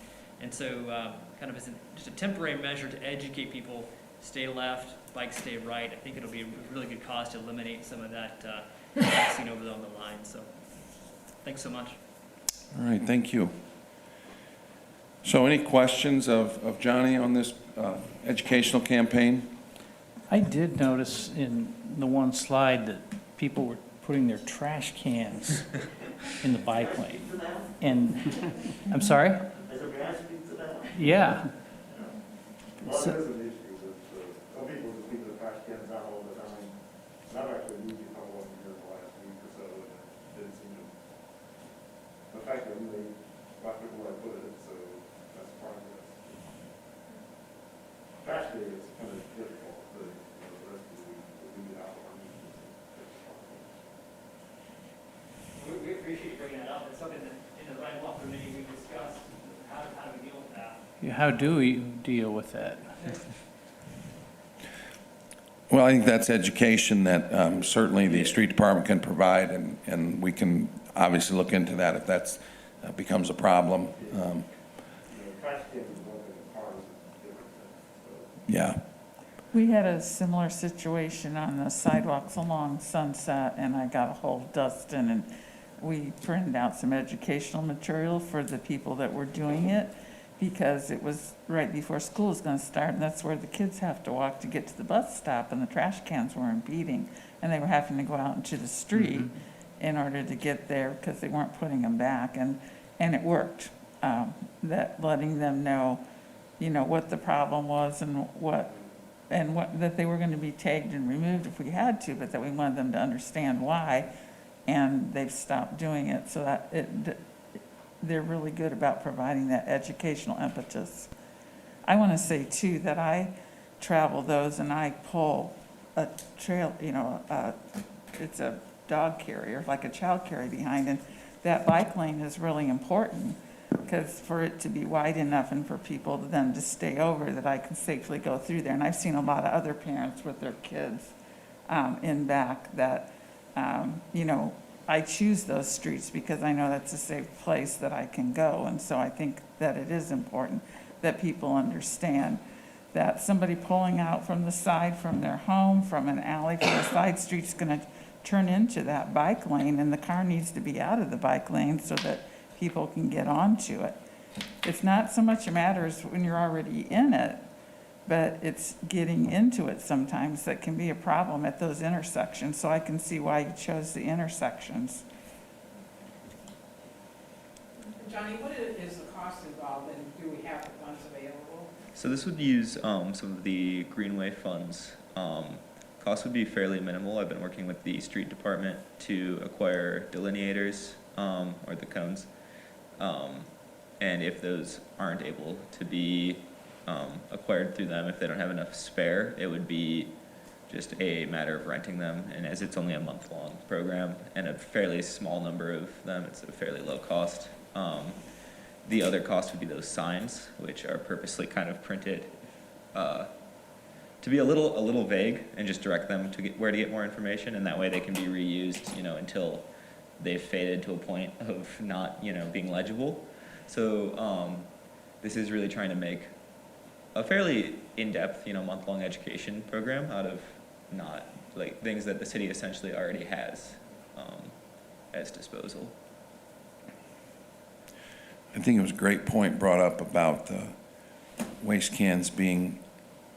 D: And so kind of as just a temporary measure to educate people, stay left, bike stay right. I think it'll be a really good cause to eliminate some of that seen over on the line. So thanks so much.
C: All right, thank you. So any questions of Johnny on this educational campaign?
H: I did notice in the one slide that people were putting their trash cans in the bike lane. And, I'm sorry? Yeah.
N: Well, it is an issue that some people just leave their trash cans out all the time. And I've actually moved a couple of them here in the last week or so, and it didn't seem to affect them. They left it where I put it, so that's part of this. Trash day is kind of difficult, but the rest of the week, we get out on it.
D: We appreciate you bringing that up. It's something that in the right walk committee we discussed. How do we deal with that?
H: How do we deal with that?
C: Well, I think that's education that certainly the street department can provide, and we can obviously look into that if that becomes a problem.
N: Trash cans is one thing, cars is different.
C: Yeah.
A: We had a similar situation on the sidewalks along Sunset, and I got a hold of Dustin, and we printed out some educational material for the people that were doing it, because it was right before school was going to start, and that's where the kids have to walk to get to the bus stop, and the trash cans were impeding, and they were having to go out into the street in order to get there because they weren't putting them back, and it worked. That letting them know, you know, what the problem was and what, that they were going to be tagged and removed if we had to, but that we wanted them to understand why, and they've stopped doing it, so that they're really good about providing that educational impetus. I want to say too that I travel those and I pull a trail, you know, it's a dog carrier, like a child carrier behind, and that bike lane is really important because for it to be wide enough and for people to then just stay over, that I can safely go through there. And I've seen a lot of other parents with their kids in back that, you know, I choose those streets because I know that's a safe place that I can go. And so I think that it is important that people understand that somebody pulling out from the side, from their home, from an alley, from a side street is going to turn into that bike lane, and the car needs to be out of the bike lane so that people can get onto it. It's not so much a matter as when you're already in it, but it's getting into it sometimes that can be a problem at those intersections. So I can see why you chose the intersections.
G: Johnny, what is the cost involved, and do we have the funds available?
M: So this would use some of the Greenway funds. Cost would be fairly minimal. I've been working with the street department to acquire delineators, or the cones. And if those aren't able to be acquired through them, if they don't have enough spare, it would be just a matter of renting them. And as it's only a month-long program and a fairly small number of them, it's a fairly low cost. The other cost would be those signs, which are purposely kind of printed to be a little vague and just direct them to where to get more information, and that way they can be reused, you know, until they've faded to a point of not, you know, being legible. So this is really trying to make a fairly in-depth, you know, month-long education program out of not like things that the city essentially already has as disposal.
C: I think it was a great point brought up about the waste cans being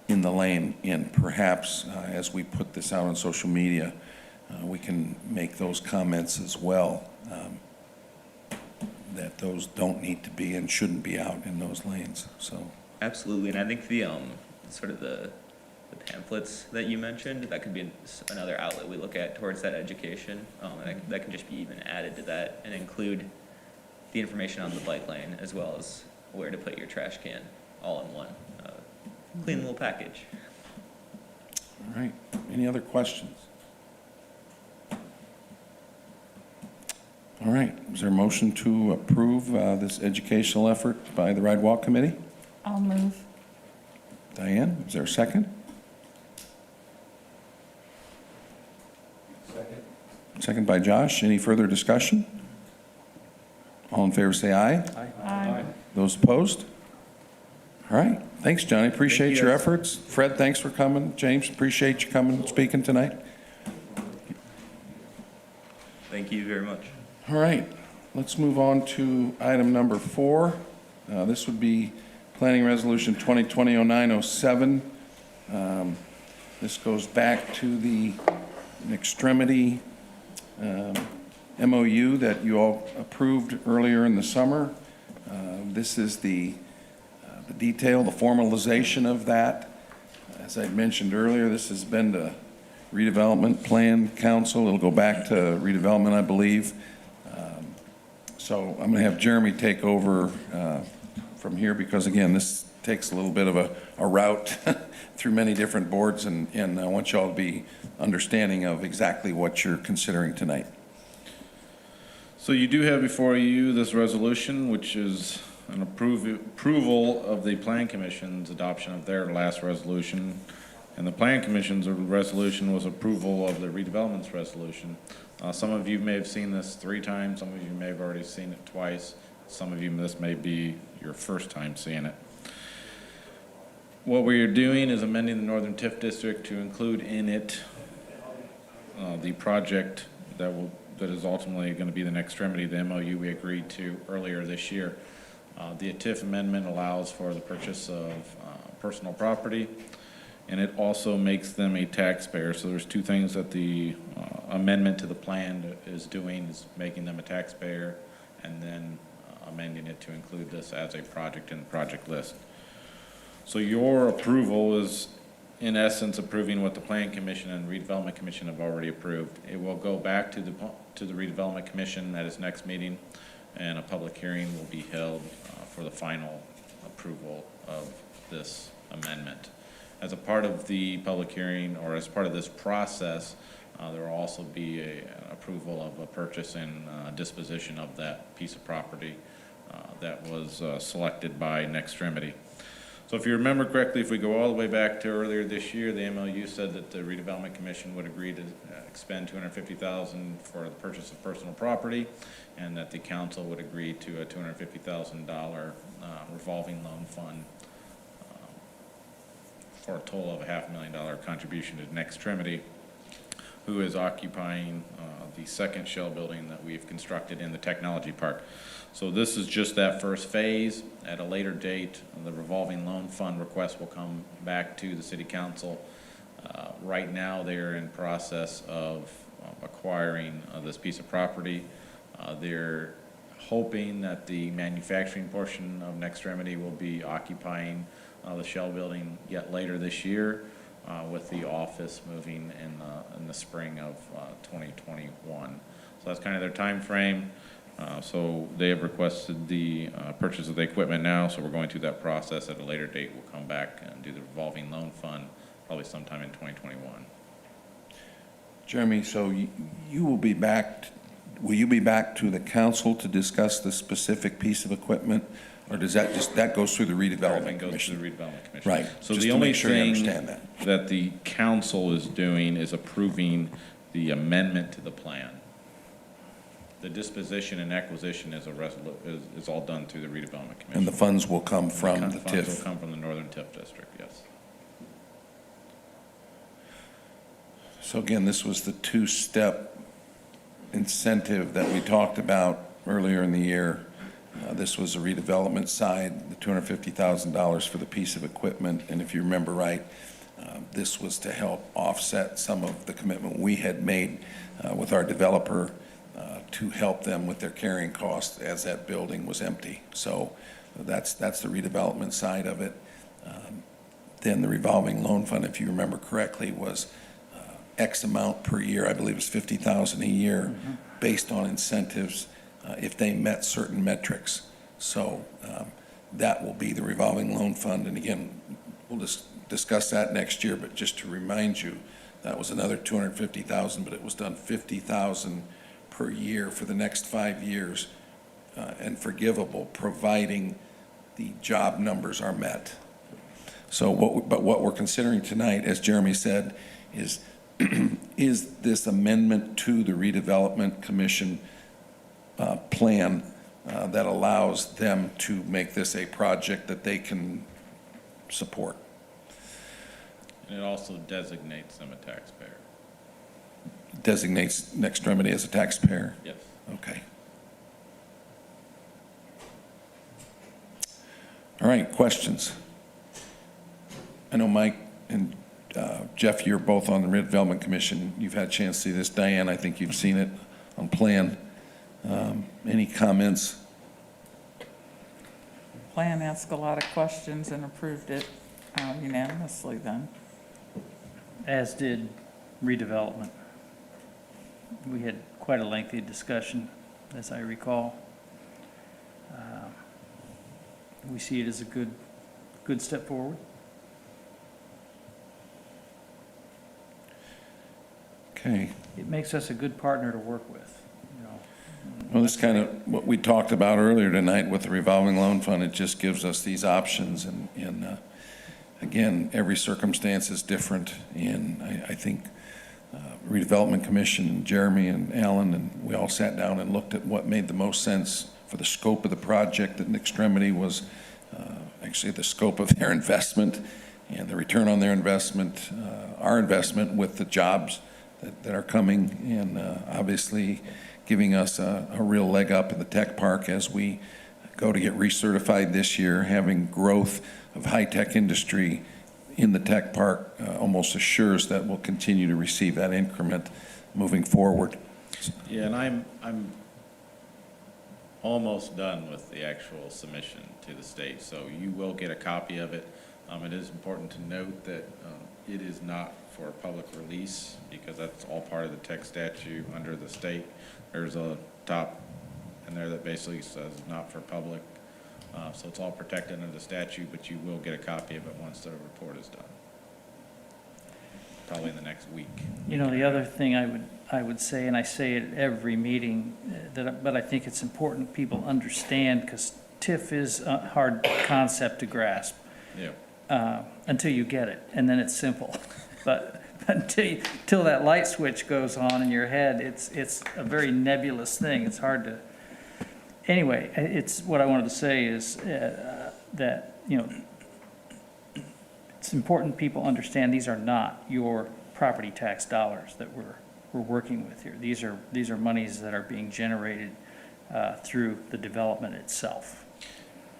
C: in the lane, and perhaps as we put this out on social media, we can make those comments as well, that those don't need to be and shouldn't be out in those lanes, so.
M: Absolutely, and I think the sort of the pamphlets that you mentioned, that could be another outlet we look at towards that education, and that can just be even added to that and include the information on the bike lane as well as where to put your trash can all in one clean little package.
C: All right, any other questions? All right, is there a motion to approve this educational effort by the Ride Walk Committee?
A: I'll move.
C: Diane, is there a second?
L: Second.
C: Second by Josh. Any further discussion? All in favor say aye.
A: Aye.
C: Those opposed? All right, thanks, Johnny, appreciate
M: Thank you,
C: your
M: guys.
C: efforts. Fred, thanks for coming. James, appreciate you coming and speaking tonight.
M: Thank you very much.
C: All right, let's move on to item number 4. This would be Planning Resolution 2020-0907. This goes back to the extremity MOU that you all approved earlier in the summer. This is the detail, the formalization of that. As I mentioned earlier, this has been to Redevelopment Plan Council. It'll go back to redevelopment, I believe. So I'm going to have Jeremy take over from here because, again, this takes a little bit of a route through many different boards, and I want you all to be understanding of exactly what you're considering tonight.
E: So you do have before you this resolution, which is an approval of the Plan Commission's adoption of their last resolution. And the Plan Commission's resolution was approval of the redevelopment's resolution. Some of you may have seen this 3 times, some of you may have already seen it twice, some of you, this may be your first time seeing it. What we are doing is amending the Northern TIF District to include in it the project that is ultimately going to be the next extremity, the MOU we agreed to earlier this year. The TIF amendment allows for the purchase of personal property, and it also makes them a taxpayer. So there's 2 things that the amendment to the plan is doing, is making them a taxpayer, and then amending it to include this as a project in the project list. So your approval is, in essence, approving what the Plan Commission and Redevelopment Commission have already approved. It will go back to the Redevelopment Commission at its next meeting, and a public hearing will be held for the final approval of this amendment. As a part of the public hearing, or as part of this process, there will also be an approval of a purchase and disposition of that piece of property that was selected by Nextremity. So if you remember correctly, if we go all the way back to earlier this year, the MLU said that the Redevelopment Commission would agree to expend $250,000 for the purchase of personal property, and that the council would agree to a $250,000 revolving loan fund for a total of a $500,000 contribution to Nextremity, who is occupying the second shell building that we've constructed in the technology park. So this is just that first phase. At a later date, the revolving loan fund request will come back to the city council. Right now, they're in process of acquiring this piece of property. They're hoping that the manufacturing portion of Nextremity will be occupying the shell building yet later this year, with the office moving in the spring of 2021. So that's kind of their time frame. So they have requested the purchase of the equipment now, so we're going through that process. At a later date, we'll come back and do the revolving loan fund, probably sometime in 2021.
C: Jeremy, so you will be back, will you be back to the council to discuss the specific piece of equipment? Or does that goes through the redevelopment
E: Everything goes
C: commission?
E: to the redevelopment commission.
C: Right,
E: So
C: just
E: the
C: to
E: only
C: make sure you
E: thing
C: understand
E: that the council is doing is approving the amendment to the plan. The disposition and acquisition is all done through the redevelopment commission.
C: And the funds will come from the
E: funds will
C: TIF?
E: come from the Northern TIF district, yes.
C: So again, this was the two-step incentive that we talked about earlier in the year. This was the redevelopment side, the $250,000 for the piece of equipment. And if you remember right, this was to help offset some of the commitment we had made with our developer to help them with their carrying costs as that building was empty. So that's the redevelopment side of it. Then the revolving loan fund, if you remember correctly, was X amount per year. I believe it was $50,000 a year, based on incentives if they met certain metrics. So that will be the revolving loan fund. And again, we'll just discuss that next year, but just to remind you, that was another $250,000, but it was done $50,000 per year for the next 5 years, and forgivable, providing the job numbers are met. So what we're considering tonight, as Jeremy said, is is this amendment to the redevelopment commission plan that allows them to make this a project that they can support.
E: And it also designates them a taxpayer.
C: Designates Nextremity as a taxpayer?
E: Yes.
C: Okay. All right, questions? I know Mike and Jeff, you're both on the redevelopment commission. You've had a chance to see this. Diane, I think you've seen it on plan. Any comments?
A: Plan asked a lot of questions and approved it unanimously then.
H: As did redevelopment. We had quite a lengthy discussion, as I recall. We see it as a good step forward.
C: Okay.
H: It makes us a good partner to work with,
C: Well, this kind of what we talked about earlier tonight with the revolving loan fund. It just gives us these options, and again, every circumstance is different. And I think redevelopment commission and Jeremy and Alan and we all sat down and looked at what made the most sense for the scope of the project. That Nextremity was actually the scope of their investment and the return on their investment, our investment with the jobs that are coming, and obviously giving us a real leg up in the tech park as we go to get recertified this year. Having growth of high-tech industry in the tech park almost assures that we'll continue to receive that increment moving forward.
E: Yeah, and I'm almost done with the actual submission to the state, so you will get a copy of it It is important to note that it is not for public release, because that's all part of the tech statute under the state. There's a top in there that basically says not for public. So it's all protected under the statute, but you will get a copy of it once the report is done. Probably in the next week.
H: You know, the other thing I would say, and I say it at every meeting, but I think it's important people understand, because TIF is a hard concept to grasp.
E: Yeah.
H: Until you get it, and then it's simple. But until that light switch goes on in your head, it's a very nebulous thing. It's hard to. Anyway, it's what I wanted to say is that, you know, it's important people understand these are not your property tax dollars that we're working with here. These are monies that are being generated through the development itself.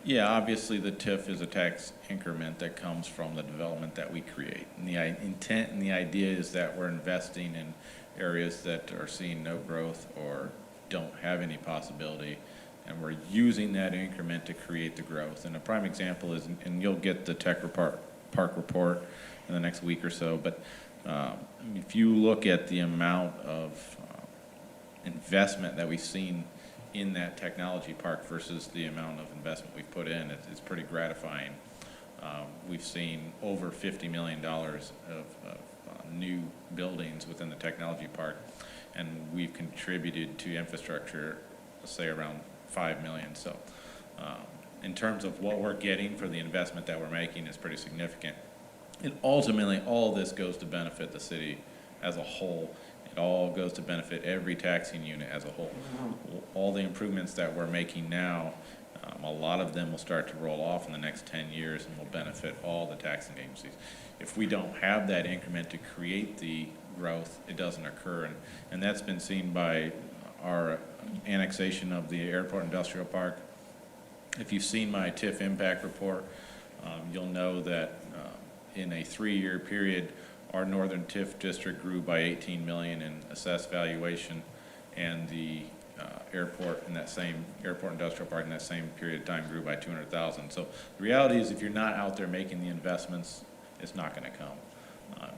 E: Yeah, obviously the TIF is a tax increment that comes from the development that we create. And the intent and the idea is that we're investing in areas that are seeing no growth or don't have any possibility, and we're using that increment to create the growth. And a prime example is, and you'll get the Tech Park report in the next week or so, but if you look at the amount of investment that we've seen in that technology park versus the amount of investment we've put in, it's pretty gratifying. We've seen over $50 million of new buildings within the technology park, and we've contributed to infrastructure, let's say around $5 million. So in terms of what we're getting for the investment that we're making is pretty significant. And ultimately, all this goes to benefit the city as a whole. It all goes to benefit every taxing unit as a whole. All the improvements that we're making now, a lot of them will start to roll off in the next 10 years and will benefit all the taxing agencies. If we don't have that increment to create the growth, it doesn't occur. And that's been seen by our annexation of the airport industrial park. If you've seen my TIF impact report, you'll know that in a 3-year period, our northern TIF district grew by 18 million in assessed valuation, and the airport industrial park in that same period of time grew by 200,000. So the reality is, if you're not out there making the investments, it's not going to come.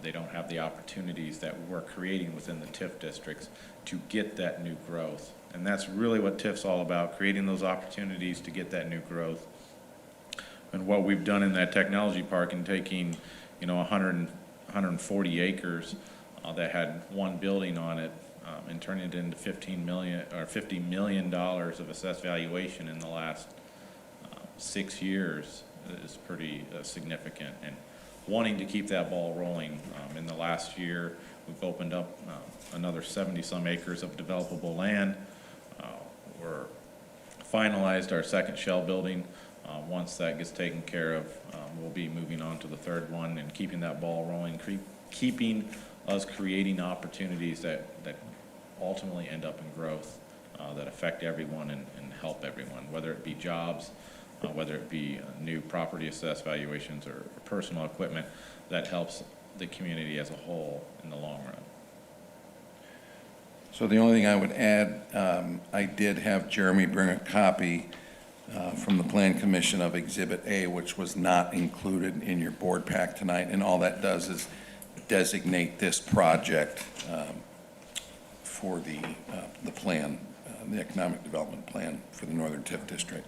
E: They don't have the opportunities that we're creating within the TIF districts to get that new growth. And that's really what TIF's all about, creating those opportunities to get that new growth. And what we've done in that technology park and taking, 140 acres that had one building on it and turning it into $50 million of assessed valuation in the last 6 years is pretty significant. And wanting to keep that ball rolling. In the last year, we've opened up another 70-some acres of developable land. We're finalized our second shell building. Once that gets taken care of, we'll be moving on to the third one and keeping that ball rolling, keeping us creating opportunities that ultimately end up in growth, that affect everyone and help everyone, whether it be jobs, whether it be new property assessed valuations or personal equipment that helps the community as a whole in the long run.
C: So the only thing I would add, I did have Jeremy bring a copy from the Plan Commission of Exhibit A, which was not included in your board pack tonight, and all that does is designate this project for the plan, the economic development plan for the Northern TIF District.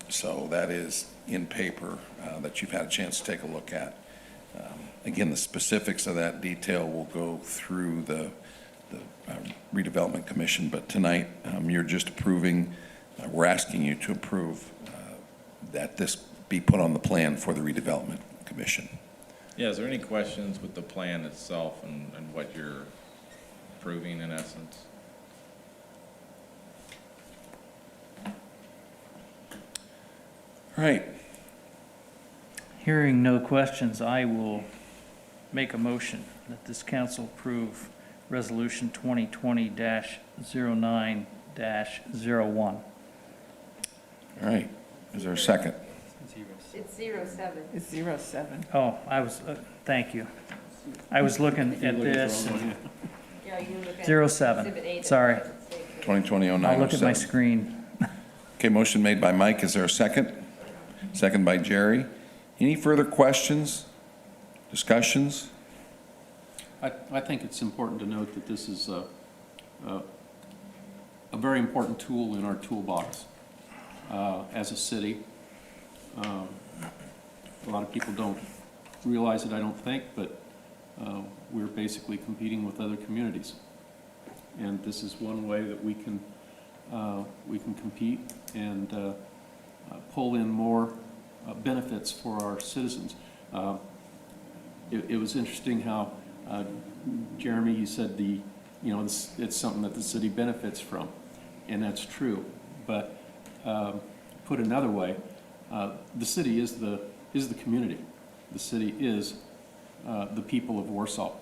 C: So that is in paper that you've had a chance to take a look at. Again, the specifics of that detail will go through the redevelopment commission, but tonight you're just approving, we're asking you to approve that this be put on the plan for the redevelopment commission.
E: Yeah, is there any questions with the plan itself and what you're approving in essence?
C: All right.
H: Hearing no questions, I will make a motion that this council approve Resolution 2020-09-01.
C: All right. Is there a second?
J: It's 07.
A: It's 07.
H: Oh, thank you. I was looking at this.
J: Yeah, you look at
H: 07,
J: Exhibit A.
H: sorry.
C: 2020-09-07.
H: I'll look at my screen.
C: Okay, motion made by Mike. Is there a second? Second by Jerry. Any further questions, discussions?
L: I think it's important to note that this is a very important tool in our toolbox as a city. A lot of people don't realize it, I don't think, but we're basically competing with other communities. And this is one way that we can compete and pull in more benefits for our citizens. It was interesting how, Jeremy, you said it's something that the city benefits from, and that's true. But put another way, the city is the community. The city is the people of Warsaw.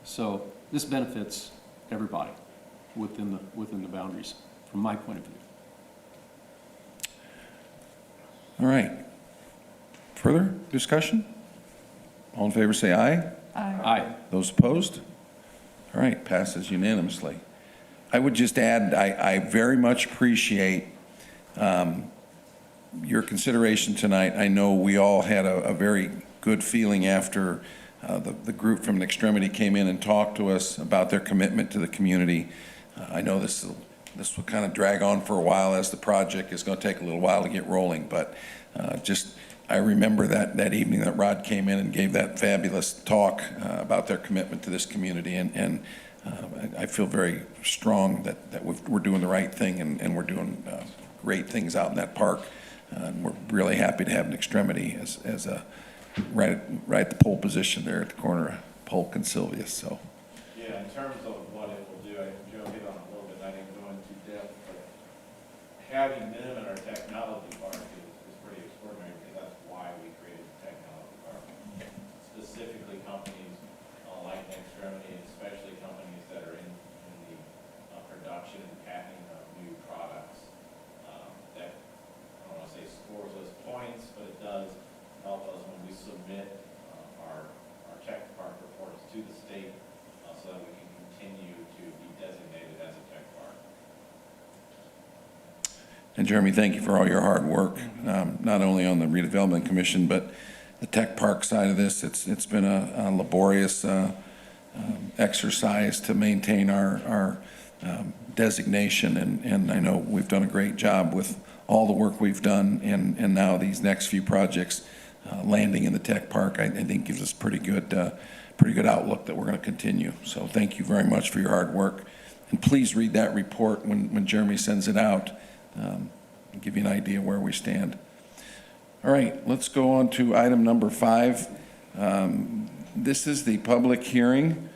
L: So this benefits everybody within the boundaries, from my point of view.
C: All right. Further discussion? All in favor say aye.
L: Aye.
C: Those opposed? All right, passes unanimously. I would just add, I very much appreciate your consideration tonight. I know we all had a very good feeling after the group from Extremity came in and talked to us about their commitment to the community. I know this will kind of drag on for a while, as the project is going to take a little while to get rolling, but I remember that evening that Rod came in and gave that fabulous talk about their commitment to this community, and I feel very strong that we're doing the right thing, and we're doing great things out in that park. And we're really happy to have an Extremity as a right at the pole position there at the corner of Polk and Sylvius. So.
E: Yeah, in terms of what it will do, I think Joe hit on it a little bit, I didn't go into depth, but having them in our technology park is pretty extraordinary, because that's why we created the technology park. Specifically companies like Extremity, and especially companies that are in the production and patenting of new products, that, I don't want to say scores us points, but it does help us when we submit our tech park reports to the state, so that we can continue to be designated as a tech park.
C: And Jeremy, thank you for all your hard work, not only on the redevelopment commission, but the tech park side of this. It's been a laborious exercise to maintain our designation, and I know we've done a great job with all the work we've done, and now these next few projects landing in the tech park, I think gives us pretty good outlook that we're going to continue. So thank you very much for your hard work, and please read that report when Jeremy sends it out, and give you an idea where we stand. All right, let's go on to item number 5. This is the public hearing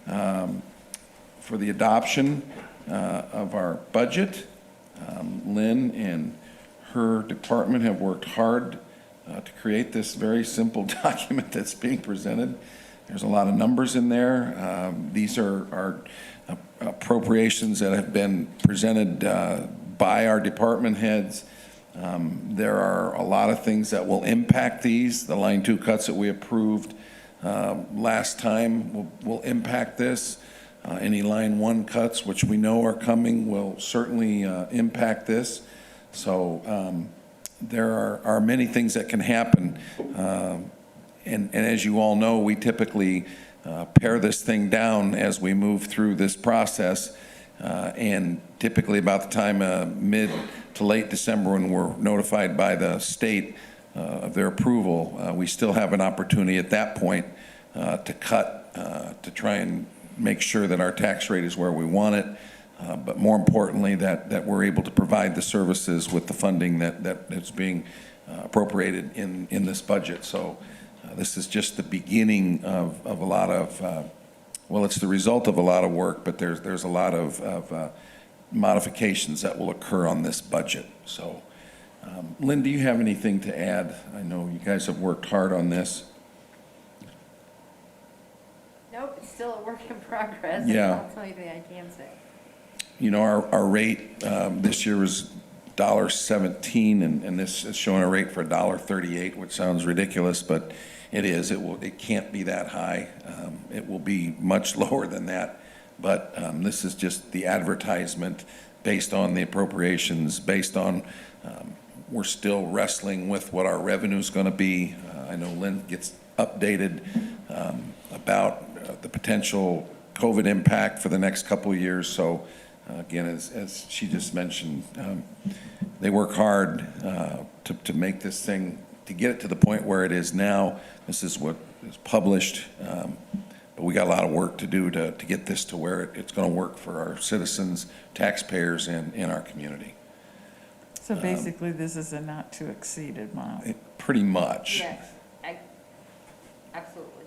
C: for the adoption of our budget. Lynn and her department have worked hard to create this very simple document that's being presented. There's a lot of numbers in there. These are appropriations that have been presented by our department heads. There are a lot of things that will impact these. The line 2 cuts that we approved last time will impact this. Any line 1 cuts, which we know are coming, will certainly impact this. So there are many things that can happen. And as you all know, we typically pare this thing down as we move through this process. And typically about the time mid to late December, when we're notified by the state of their approval, we still have an opportunity at that point to cut, to try and make sure that our tax rate is where we want it, but more importantly, that we're able to provide the services with the funding that is being appropriated in this budget. So this is just the beginning of a lot of, well, it's the result of a lot of work, but there's a lot of modifications that will occur on this budget. So, Lynn, do you have anything to add? I know you guys have worked hard on this.
J: Nope, it's still a work in progress.
C: Yeah.
J: That's the only thing I can say.
C: You know, our rate this year was $1.17, and this is showing a rate for $1.38, which sounds ridiculous, but it is. It can't be that high. It will be much lower than that. But this is just the advertisement based on the appropriations, based on we're still wrestling with what our revenue is going to be. I know Lynn gets updated about the potential COVID impact for the next couple of years. So again, as she just mentioned, they work hard to make this thing, to get it to the point where it is now. This is what is published, but we got a lot of work to do to get this to where it's going to work for our citizens, taxpayers, and in our community.
A: So basically, this is a not to exceed amount.
C: Pretty much.
J: Yes, absolutely.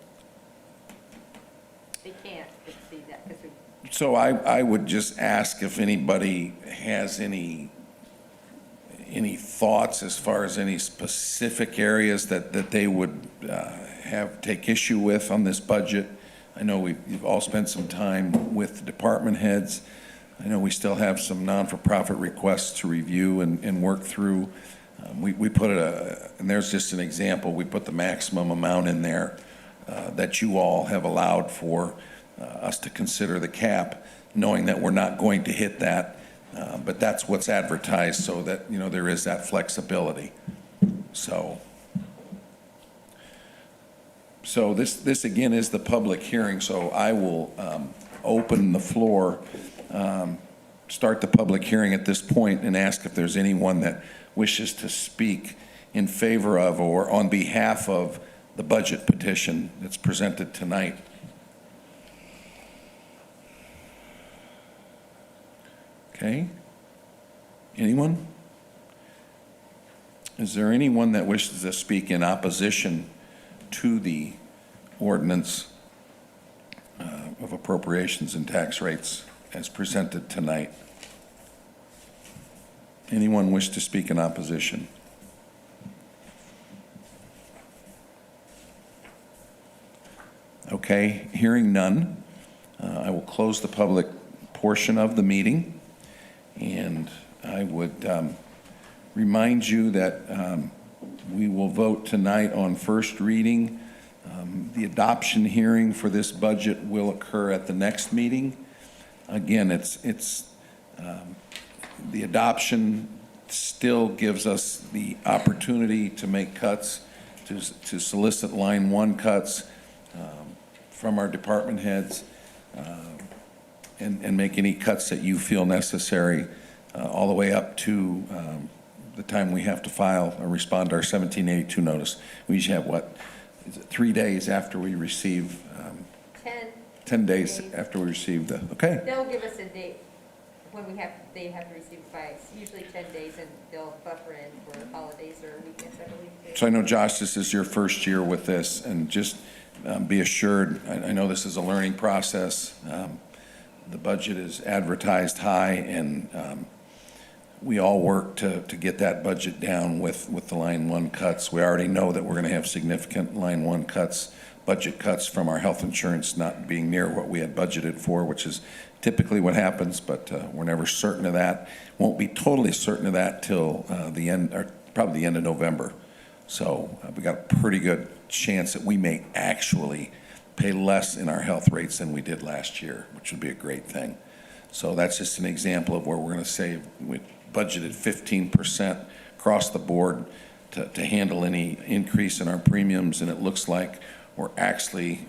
J: They can't exceed that because we.
C: So I would just ask if anybody has any thoughts as far as any specific areas that they would take issue with on this budget. I know we've all spent some time with the department heads. I know we still have some non-for-profit requests to review and work through. We put and there's just an example, we put the maximum amount in there that you all have allowed for us to consider the cap, knowing that we're not going to hit that, but that's what's advertised, so that, you know, there is that flexibility. So this again is the public hearing, so I will open the floor, start the public hearing at this point, and ask if there's anyone that wishes to speak in favor of or on behalf of the budget petition that's presented tonight. Okay. Anyone? Is there anyone that wishes to speak in opposition to the ordinance of appropriations and tax rates as presented tonight? Anyone wish to speak in opposition? Okay, hearing none, I will close the public portion of the meeting, and I would remind you that we will vote tonight on first reading. The adoption hearing for this budget will occur at the next meeting. Again, the adoption still gives us the opportunity to make cuts, to solicit line one cuts from our department heads, and make any cuts that you feel necessary, all the way up to the time we have to file or respond to our 1782 notice. We usually have, what, is it 3 days after we receive? 10 days after we receive the, okay.
J: They'll give us a date when they have to receive it by, usually 10 days, and they'll buffer in for holidays or weekends, I believe.
C: So I know, Josh, this is your first year with this, and just be assured, I know this is a learning process. The budget is advertised high, and we all work to get that budget down with the line one cuts. We already know that we're going to have significant line one cuts, budget cuts from our health insurance not being near what we had budgeted for, which is typically what happens, but we're never certain of that. Won't be totally certain of that till the end, or probably the end of November. So we got a pretty good chance that we may actually pay less in our health rates than we did last year, which would be a great thing. So that's just an example of where we're going to save. We budgeted 15% across the board to handle any increase in our premiums, and it looks like we're actually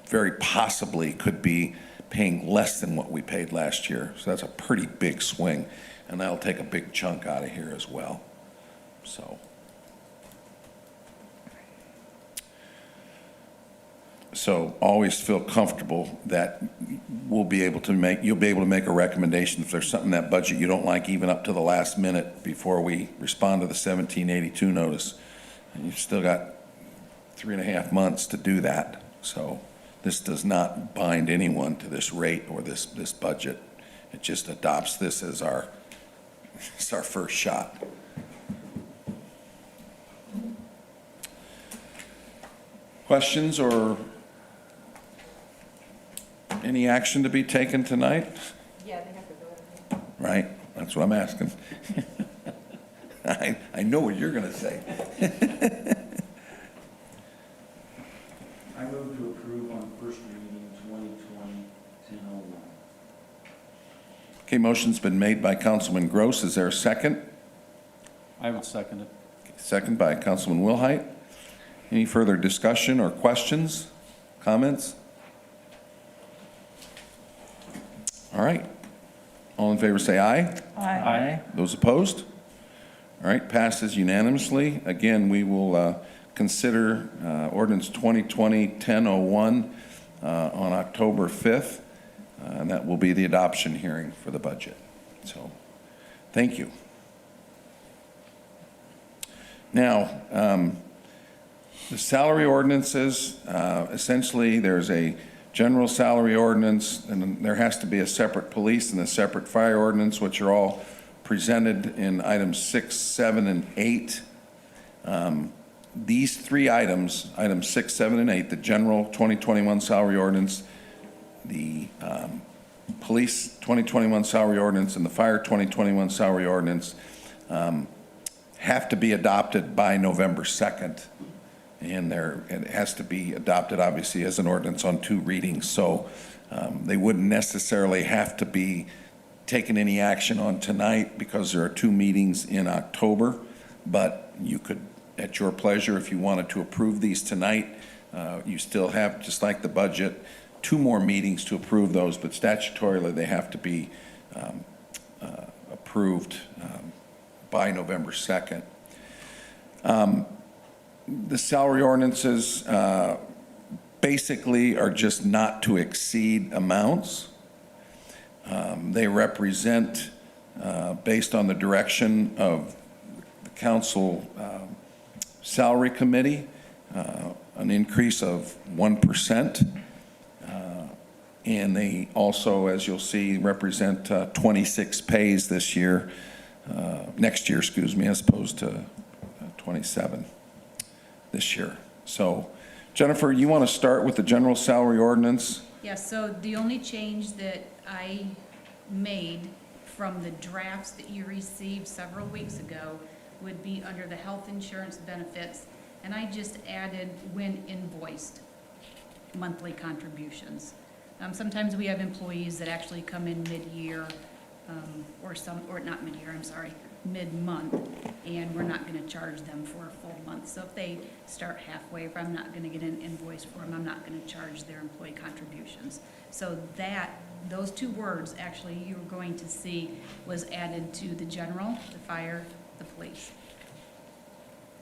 C: very possibly could be paying less than what we paid last year. So that's a pretty big swing, and that'll take a big chunk out of here as well. So always feel comfortable that you'll be able to make a recommendation if there's something in that budget you don't like, even up to the last minute before we respond to the 1782 notice. And you've still got 3.5 months to do that. So this does not bind anyone to this rate or this budget. It just adopts this as our first shot. Questions or any action to be taken tonight?
J: Yeah, they have to vote on it.
C: Right, that's what I'm asking. I know what you're gonna say.
L: I move to approve on first reading 2020-1001.
C: Okay, motion's been made by Councilman Gross. Is there a second?
L: I would second it.
C: Second by Councilman Wilhite. Any further discussion or questions, comments? All right. All in favor say aye.
H: Aye.
C: Those opposed? All right, passes unanimously. Again, we will consider ordinance 2020-1001 on October 5th, and that will be the adoption hearing for the budget. So, thank you. Now, the salary ordinances, essentially, there's a general salary ordinance, and then there has to be a separate police and a separate fire ordinance, which are all presented in items 6, 7, and 8. These three items, items 6, 7, and 8, the general 2021 salary ordinance, the police 2021 salary ordinance, and the fire 2021 salary ordinance, have to be adopted by November 2nd. And it has to be adopted, obviously, as an ordinance on 2 readings. So they wouldn't necessarily have to be taken any action on tonight because there are 2 meetings in October. But you could, at your pleasure, if you wanted to approve these tonight, you still have, just like the budget, 2 more meetings to approve those. But statutorily, they have to be approved by November 2nd. The salary ordinances basically are just not to exceed amounts. They represent, based on the direction of the council salary committee, an increase of 1%. And they also, as you'll see, represent 26 pays this year, next year, excuse me, as opposed to 27 this year. So, Jennifer, you want to start with the general salary ordinance?
O: Yes, so the only change that I made from the drafts that you received several weeks ago would be under the health insurance benefits, and I just added when invoiced monthly contributions. Sometimes we have employees that actually come in mid-year, or not mid-year, I'm sorry, mid-month, and we're not going to charge them for a full month. So if they start halfway, if I'm not going to get an invoice for them, I'm not going to charge their employee contributions. So those 2 words, actually, you were going to see was added to the general, the fire, the police,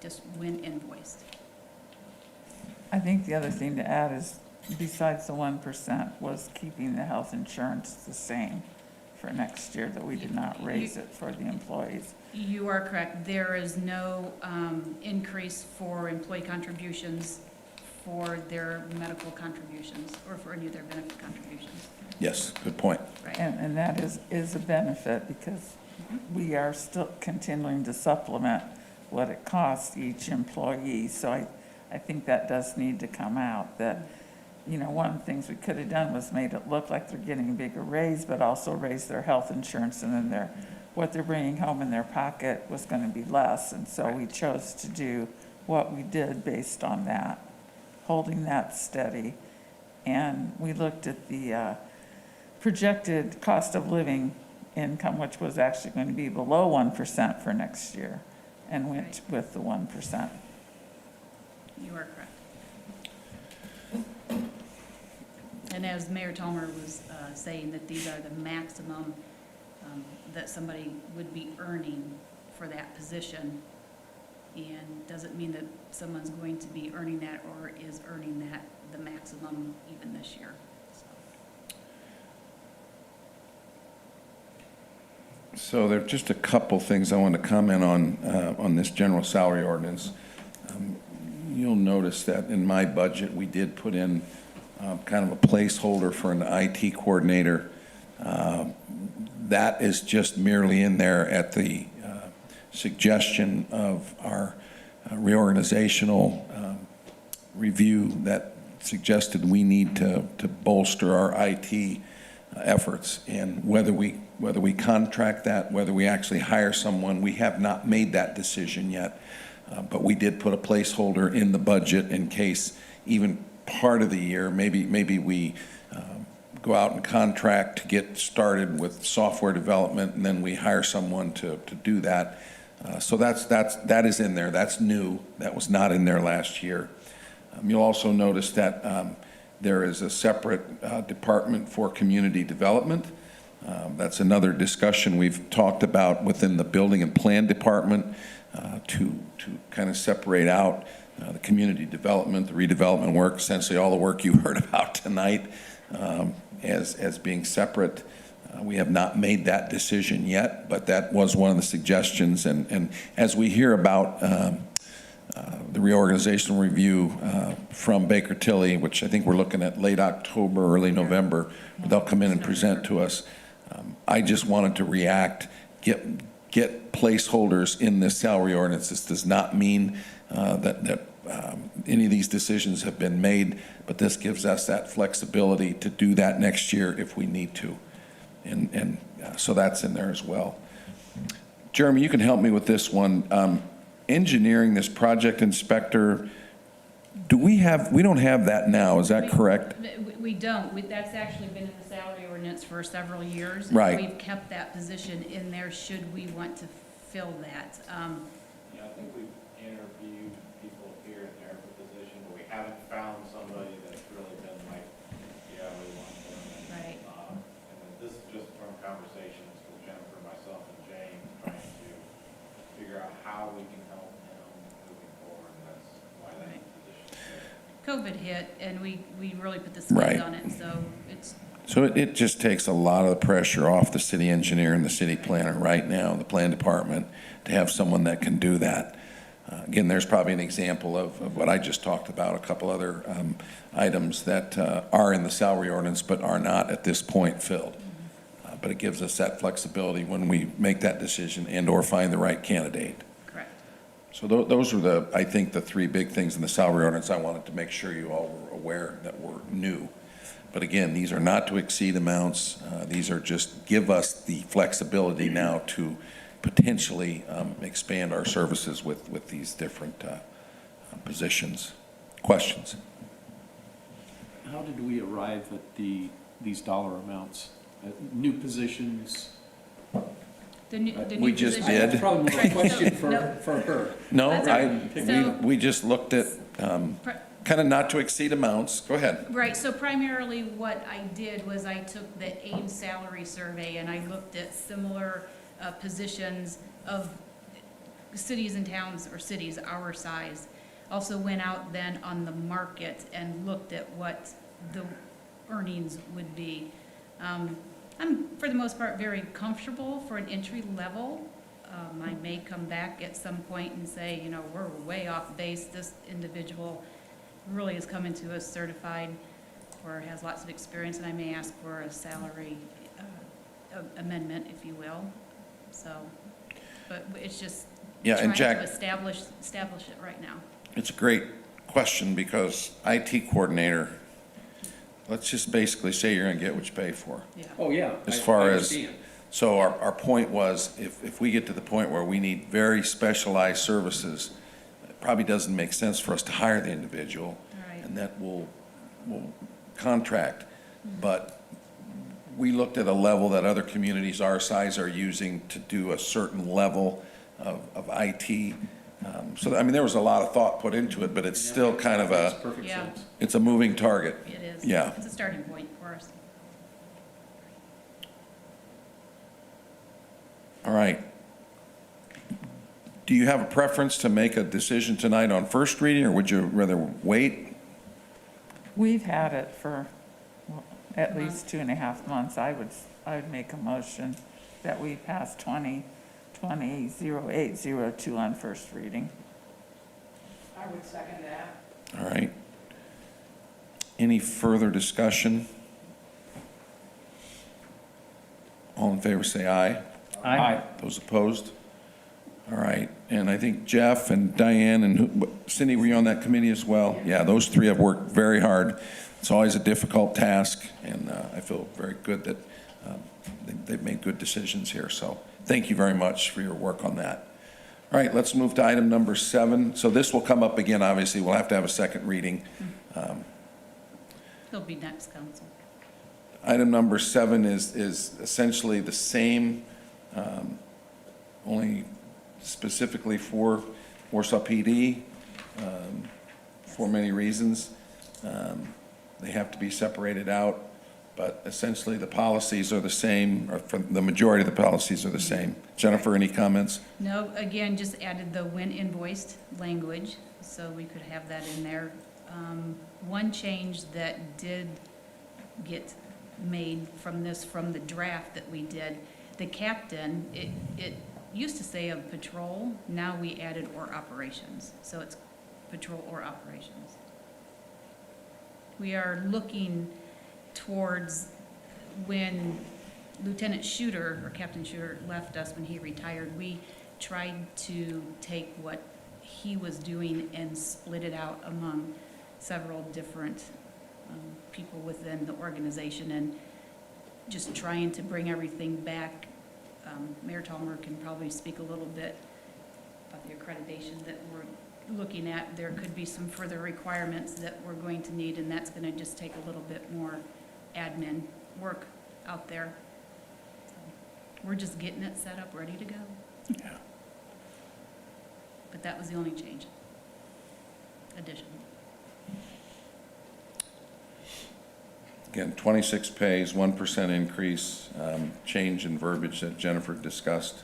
O: just when invoiced.
A: I think the other thing to add is, besides the 1%, was keeping the health insurance the same for next year, that we did not raise it for the employees.
O: You are correct. There is no increase for employee contributions for their medical contributions or for any of their benefit contributions.
C: Yes, good point.
O: Right.
A: And that is a benefit because we are still continuing to supplement what it costs each employee. So I think that does need to come out, that, you know, one of the things we could have done was made it look like they're getting a bigger raise, but also raise their health insurance, and then what they're bringing home in their pocket was going to be less. And so we chose to do what we did based on that, holding that steady. And we looked at the projected cost of living income, which was actually going to be below 1% for next year, and went with the 1%.
O: You are correct. And as Mayor Tomer was saying, that these are the maximum that somebody would be earning for that position. And doesn't mean that someone's going to be earning that or is earning that, the maximum even this year.
C: So there are just a couple things I want to comment on this general salary ordinance. You'll notice that in my budget, we did put in kind of a placeholder for an IT coordinator. That is just merely in there at the suggestion of our reorganizational review that suggested we need to bolster our IT efforts. And whether we contract that, whether we actually hire someone, we have not made that decision yet. But we did put a placeholder in the budget in case even part of the year, maybe we go out and contract to get started with software development, and then we hire someone to do that. So that is in there. That's new. That was not in there last year. You'll also notice that there is a separate department for community development. That's another discussion we've talked about within the building and plan department to kind of separate out the community development, the redevelopment work, essentially all the work you heard about tonight as being separate. We have not made that decision yet, but that was one of the suggestions. And as we hear about the reorganizational review from Baker Tilly, which I think we're looking at late October, early November, they'll come in and present to us. I just wanted to react, get placeholders in this salary ordinance. This does not mean that any of these decisions have been made, but this gives us that flexibility to do that next year if we need to. And so that's in there as well. Jeremy, you can help me with this one. Engineering, this project inspector, we don't have that now, is that correct?
O: We don't. That's actually been in the salary ordinance for several years.
C: Right.
O: We've kept that position in there should we want to fill that.
E: Yeah, I think we've interviewed people here and there for position, but we haven't found somebody that's really been like, yeah, we want them.
O: Right.
E: And then this is just from conversations with Jennifer, myself, and James, trying to figure out how we can help him moving forward, and that's why that
O: Right.
E: position is there.
O: COVID hit and we really put the
C: Right.
O: speed on it, so it's,
C: So it just takes a lot of the pressure off the city engineer and the city planner right now, the plan department, to have someone that can do that. Again, there's probably an example of what I just talked about, a couple other items that are in the salary ordinance but are not at this point filled. But it gives us that flexibility when we make that decision and/or find the right candidate.
O: correct.
C: So those are I think, the three big things in the salary ordinance I wanted to make sure you all were aware that were new. But again, these are not to exceed amounts. These are just give us the flexibility now to potentially expand our services with these different positions. Questions?
L: How did we arrive at these dollar amounts? New positions?
O: The new
C: We just
O: position-
C: did.
L: Probably more a
O: Right,
L: question
O: no.
L: for her.
C: No,
O: That's all right. So-
C: we just looked at
O: Pri-
C: kind of not to exceed amounts. Go ahead.
O: Right, so primarily what I did was I took the AIM salary survey and I looked at similar positions of cities and towns, or cities our size. Also went out then on the market and looked at what the earnings would be. I'm, for the most part, very comfortable for an entry level. I may come back at some point and say, you know, we're way off base. This individual really is coming to us certified or has lots of experience, and I may ask for a salary amendment, if you will. So, but it's just
C: Yeah, and
O: trying
C: Jack,
O: to establish it right now.
C: it's a great question because IT coordinator, let's just basically say you're going to get what you pay for.
O: Yeah.
L: Oh, yeah.
C: As
L: I
C: far as,
L: understand.
C: so our point was, if we get to the point where we need very specialized services, it probably doesn't make sense for us to hire the individual,
O: Right.
C: and that we'll contract. But we looked at a level that other communities our size are using to do a certain level of IT. So, I mean, there was a lot of thought put into it, but it's still kind of
L: Makes
C: a,
L: perfect
O: Yeah.
L: sense.
C: it's a moving target.
O: It is.
C: Yeah.
O: It's a starting point for us.
C: All right. Do you have a preference to make a decision tonight on first reading, or would you rather wait?
A: We've had it for well, at least 2.5 months. I would make a motion that we pass 2020-0802 on first reading.
G: I would second that.
C: All right. Any further discussion? All in favor, say aye.
H: Aye.
C: Those opposed? All right, and I think Jeff and Diane and Cindy, were you on that committee as well? Yeah, those three have worked very hard. It's always a difficult task, and I feel very good that they've made good decisions here. So thank you very much for your work on that. All right, let's move to item number 7. So this will come up again, obviously. We'll have to have a second reading.
O: He'll be next, council.
C: Item number 7 is essentially the same, only specifically for Warsaw PD, for many reasons. They have to be separated out, but essentially the policies are the same, or for the majority of the policies are the same. Jennifer, any comments?
O: No, again, just added the when invoiced language, so we could have that in there. One change that did get made from the draft that we did, the captain, it used to say of patrol, now we added or operations, so it's patrol or operations. We are looking towards when Lieutenant Shooter, or Captain Shooter, left us when he retired, we tried to take what he was doing and split it out among several different people within the organization, and just trying to bring everything back. Mayor Tallmer can probably speak a little bit about the accreditation that we're looking at. There could be some further requirements that we're going to need, and that's going to just take a little bit more admin work out there. So we're just getting it set up, ready to go.
C: Yeah.
O: But that was the only change, addition.
C: Again, 26 pays, 1% increase, change in verbiage that Jennifer discussed.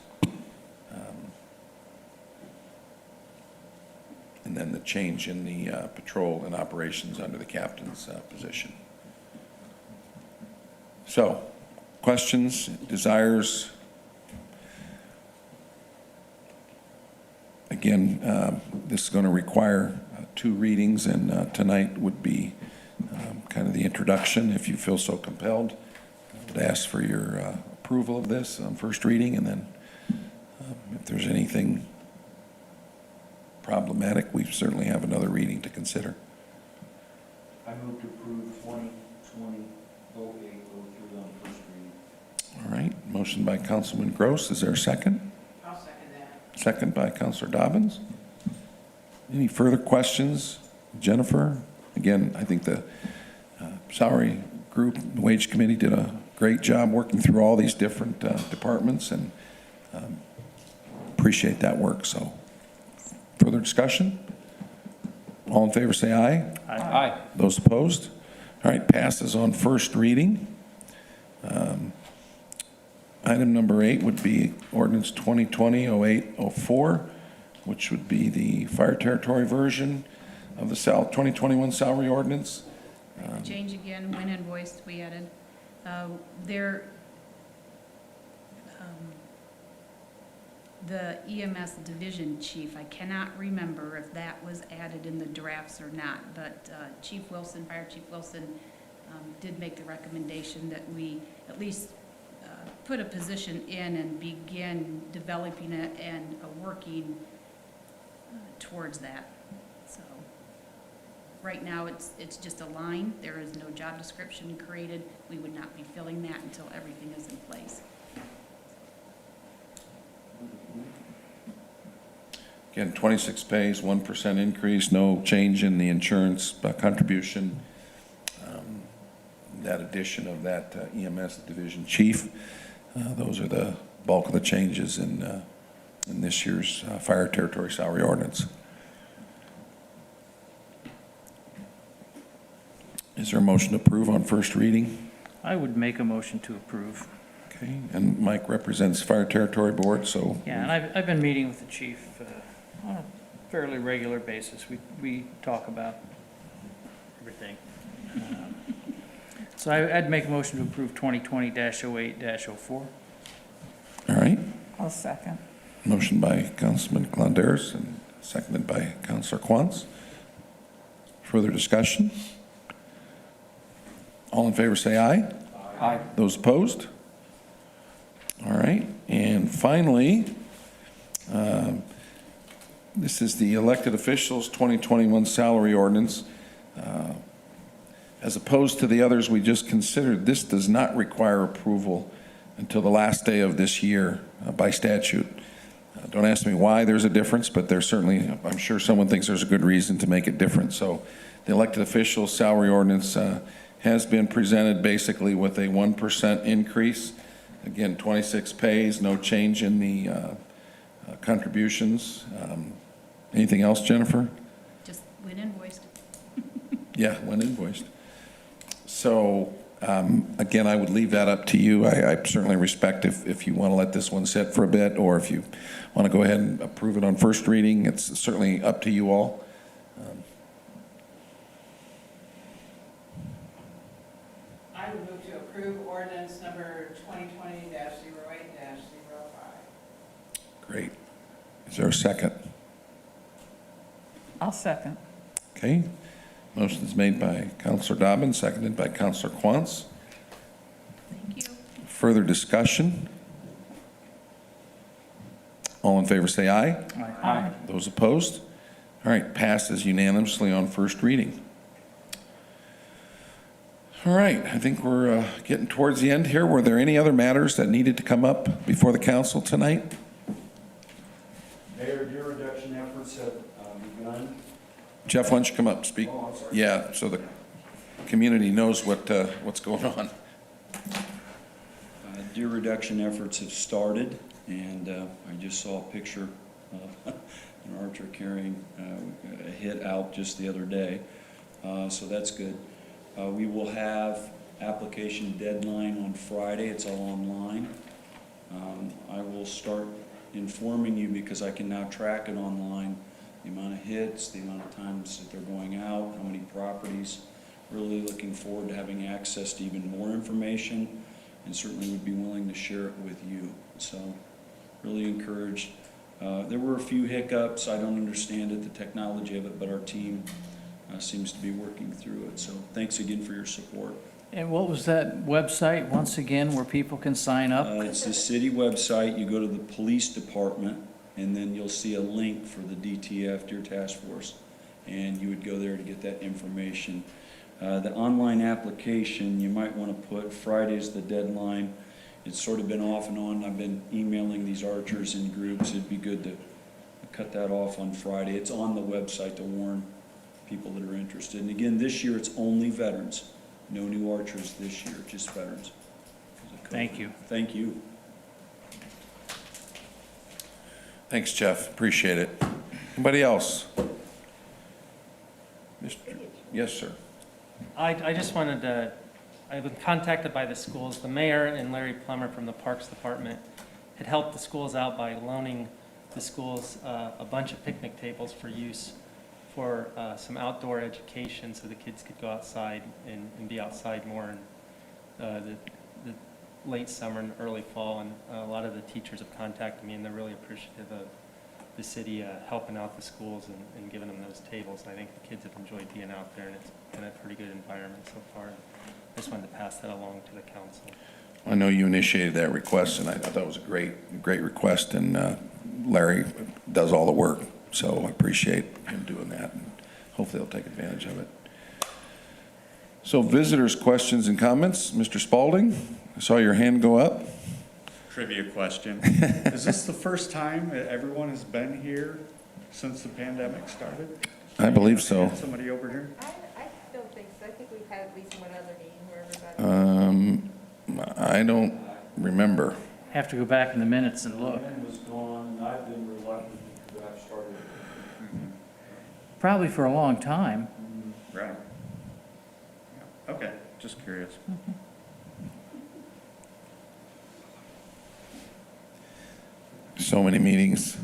C: And then the change in the patrol and operations under the captain's position. So, questions, desires? Again, this is going to require 2 readings, and tonight would be kind of the introduction, if you feel so compelled. I would ask for your approval of this on first reading, and then if there's anything problematic, we certainly have another reading to consider.
L: I move to approve 2020-0803 on first reading.
C: All right, motion by Councilman Gross. Is there a second?
G: I'll second that.
C: Second by Councilor Dobbins. Any further questions? Jennifer? Again, I think the salary group, the wage committee did a great job working through all these different departments, and appreciate that work. So, further discussion? All in favor say aye.
L: Aye.
C: Those opposed? All right, passes on first reading. Item number 8 would be ordinance 2020-0804, which would be the fire territory version of the 2021 salary ordinance.
O: Change again, when invoiced, we added. The EMS division chief, I cannot remember if that was added in the drafts or not, but Chief Wilson, Fire Chief Wilson, did make the recommendation that we at least put a position in and begin developing it and working towards that. So right now, it's just a line. There is no job description created. We would not be filling that until everything is in place.
C: Again, 26 pays, 1% increase, no change in the insurance contribution. That addition of that EMS division chief, those are the bulk of the changes in this year's fire territory salary ordinance. Is there a motion to approve on first reading?
H: I would make a motion to approve.
C: Okay, and Mike represents Fire Territory Board, so.
H: Yeah, and I've been meeting with the chief on a fairly regular basis. We talk about everything. So I'd make a motion to approve 2020-08-04.
C: All right,
A: I'll second.
C: motion by Councilman Glanderis and seconded by Councilor Quantz. Further discussion? All in favor say aye.
L: Aye.
C: Those opposed? All right, and finally, this is the elected officials 2021 salary ordinance. As opposed to the others we just considered, this does not require approval until the last day of this year by statute. Don't ask me why there's a difference, but there's certainly, I'm sure someone thinks there's a good reason to make it different. So the elected officials salary ordinance has been presented basically with a 1% increase. Again, 26 pays, no change in the contributions. Anything else, Jennifer?
O: Just when invoiced.
C: Yeah, when invoiced. So, again, I would leave that up to you. I certainly respect if you want to let this one sit for a bit, or if you want to go ahead and approve it on first reading. It's certainly up to you all.
G: I would move to approve ordinance number 2020-08-05.
C: Great. Is there a second?
A: I'll second.
C: Okay. Motion is made by Counselor Dobbin, seconded by Counselor Quantz.
O: Thank you.
C: Further discussion? All in favor say aye.
A: Aye.
C: Those opposed? All right, passes unanimously on first reading. All right, I think we're getting towards the end here. Were there any other matters that needed to come up before the council tonight?
P: Mayor, deer reduction efforts have begun.
C: Jeff, why don't you come up and speak?
P: Oh, I'm sorry.
C: Yeah, so the community knows what's going on.
P: Deer reduction efforts have started, and I just saw a picture of an archer carrying a hit out just the other day, so that's good. We will have application deadline on Friday. It's all online. I will start informing you, because I can now track it online, the amount of hits, the amount of times that they're going out, how many properties. Really looking forward to having access to even more information, and certainly would be willing to share it with you. So really encouraged. There were a few hiccups. I don't understand it, the technology of it, but our team seems to be working through it. So thanks again for your support.
H: And what was that website, once again, where people can sign up?
P: It's the city website. You go to the police department, and then you'll see a link for the DTF, Deer Task Force, and you would go there to get that information. The online application, you might want to put Friday's the deadline. It's sort of been off and on. I've been emailing these archers in groups. It'd be good to cut that off on Friday. It's on the website to warn people that are interested. And again, this year it's only veterans. No new archers this year, just veterans.
H: Thank you.
P: Thank you.
C: Thanks, Jeff. Appreciate it. Anybody else? Yes, sir.
K: I just wanted to, I've been contacted by the schools. The mayor and Larry Plummer from the Parks Department had helped the schools out by loaning the schools a bunch of picnic tables for use for some outdoor education, so the kids could go outside and be outside more in the late summer and early fall. And a lot of the teachers have contacted me, and they're really appreciative of the city helping out the schools and giving them those tables. And I think the kids have enjoyed being out there, and it's been a pretty good environment so far. I just wanted to pass that along to the council.
C: I know you initiated that request, and I thought that was a great request, and Larry does all the work, so I appreciate him doing that, and hopefully they'll take advantage of it. So visitors' questions and comments. Mr. Spalding, I saw your hand go up.
Q: Trivia question. Is this the first time that everyone has been here since the pandemic started?
C: I believe so.
Q: Somebody over here?
J: I don't think so. I think we've had at least one other meeting where everybody.
C: I don't remember.
H: Have to go back in the minutes and look.
L: Ben was gone. I've been reluctant to have started.
H: Probably for a long time.
Q: Right. Yeah. Okay, just curious.
C: So many meetings.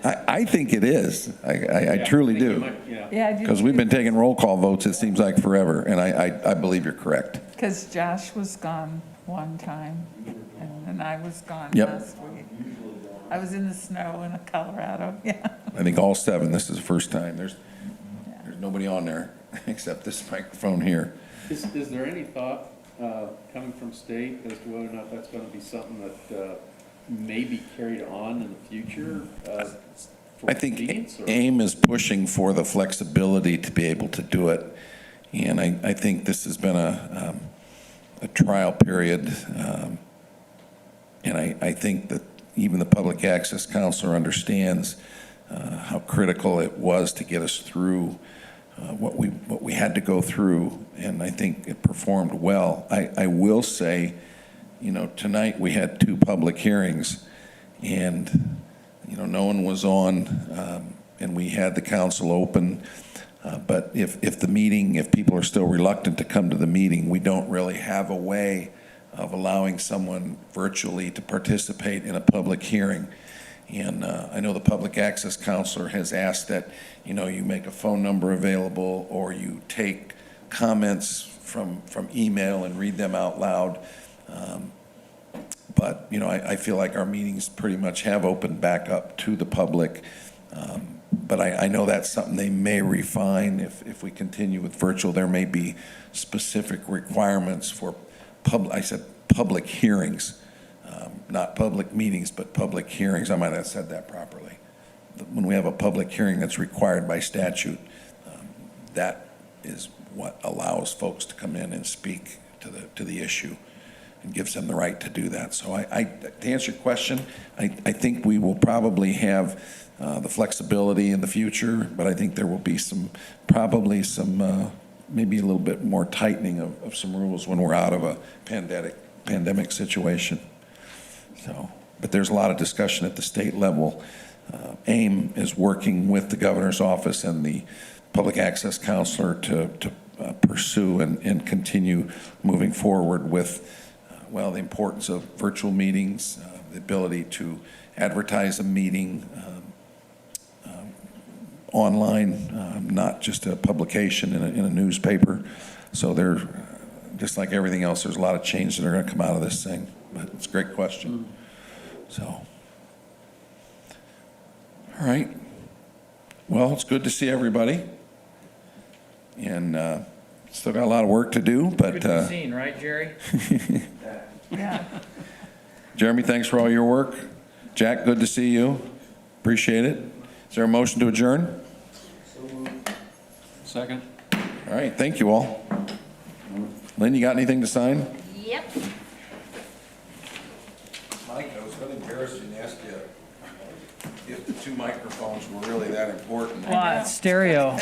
C: I think it is. I truly do.
A: Yeah,
C: Because we've been taking roll call votes, it seems like forever, and I believe you're correct.
A: because Josh was gone one time, and then I was gone
C: Yep.
A: last week. I was in the snow in Colorado, yeah.
C: I think all seven, this is the first time. There's nobody on there except this microphone here.
L: Is there any thought coming from state as to whether or not that's going to be something that may be carried on in the future?
C: I think AIM is pushing for the flexibility to be able to do it. And I think this has been a trial period. And I think that even the Public Access Counselor understands how critical it was to get us through what we had to go through. And I think it performed well. I will say, you know, tonight we had 2 public hearings, and, you know, no one was on and we had the council open. But if people are still reluctant to come to the meeting, we don't really have a way of allowing someone virtually to participate in a public hearing. And I know the public access counselor has asked that, you make a phone number available, or you take comments from email and read them out loud. But, I feel like our meetings pretty much have opened back up to the public. But I know that's something they may refine if we continue with virtual. There may be specific requirements for public hearings, not public meetings, but public hearings. I might have said that properly. When we have a public hearing that's required by statute, that is what allows folks to come in and speak to the issue and gives them the right to do that. So to answer your question, I think we will probably have the flexibility in the future, but I think there will be probably some maybe a little bit more tightening of some rules when we're out of a pandemic situation. So, but there's a lot of discussion at the state level. AIM is working with the governor's office and the public access counselor to pursue and continue moving forward with, the importance of virtual meetings, the ability to advertise a meeting online, not just a publication in a newspaper. So just like everything else, there's a lot of change that are going to come out of this thing. But it's a great question. So, all right. Well, it's good to see everybody. And still got a lot of work to do, but
H: Good to be seen, right, Jerry?
A: Yeah.
C: Jeremy, thanks for all your work. Jack, good to see you. Appreciate it. Is there a motion to adjourn?
L: Second.
C: All right, thank you all. Lynn, you got anything to sign?
J: Yep.
C: Mike, I was really embarrassed to ask you if the two microphones were really that important.
H: Well, stereo.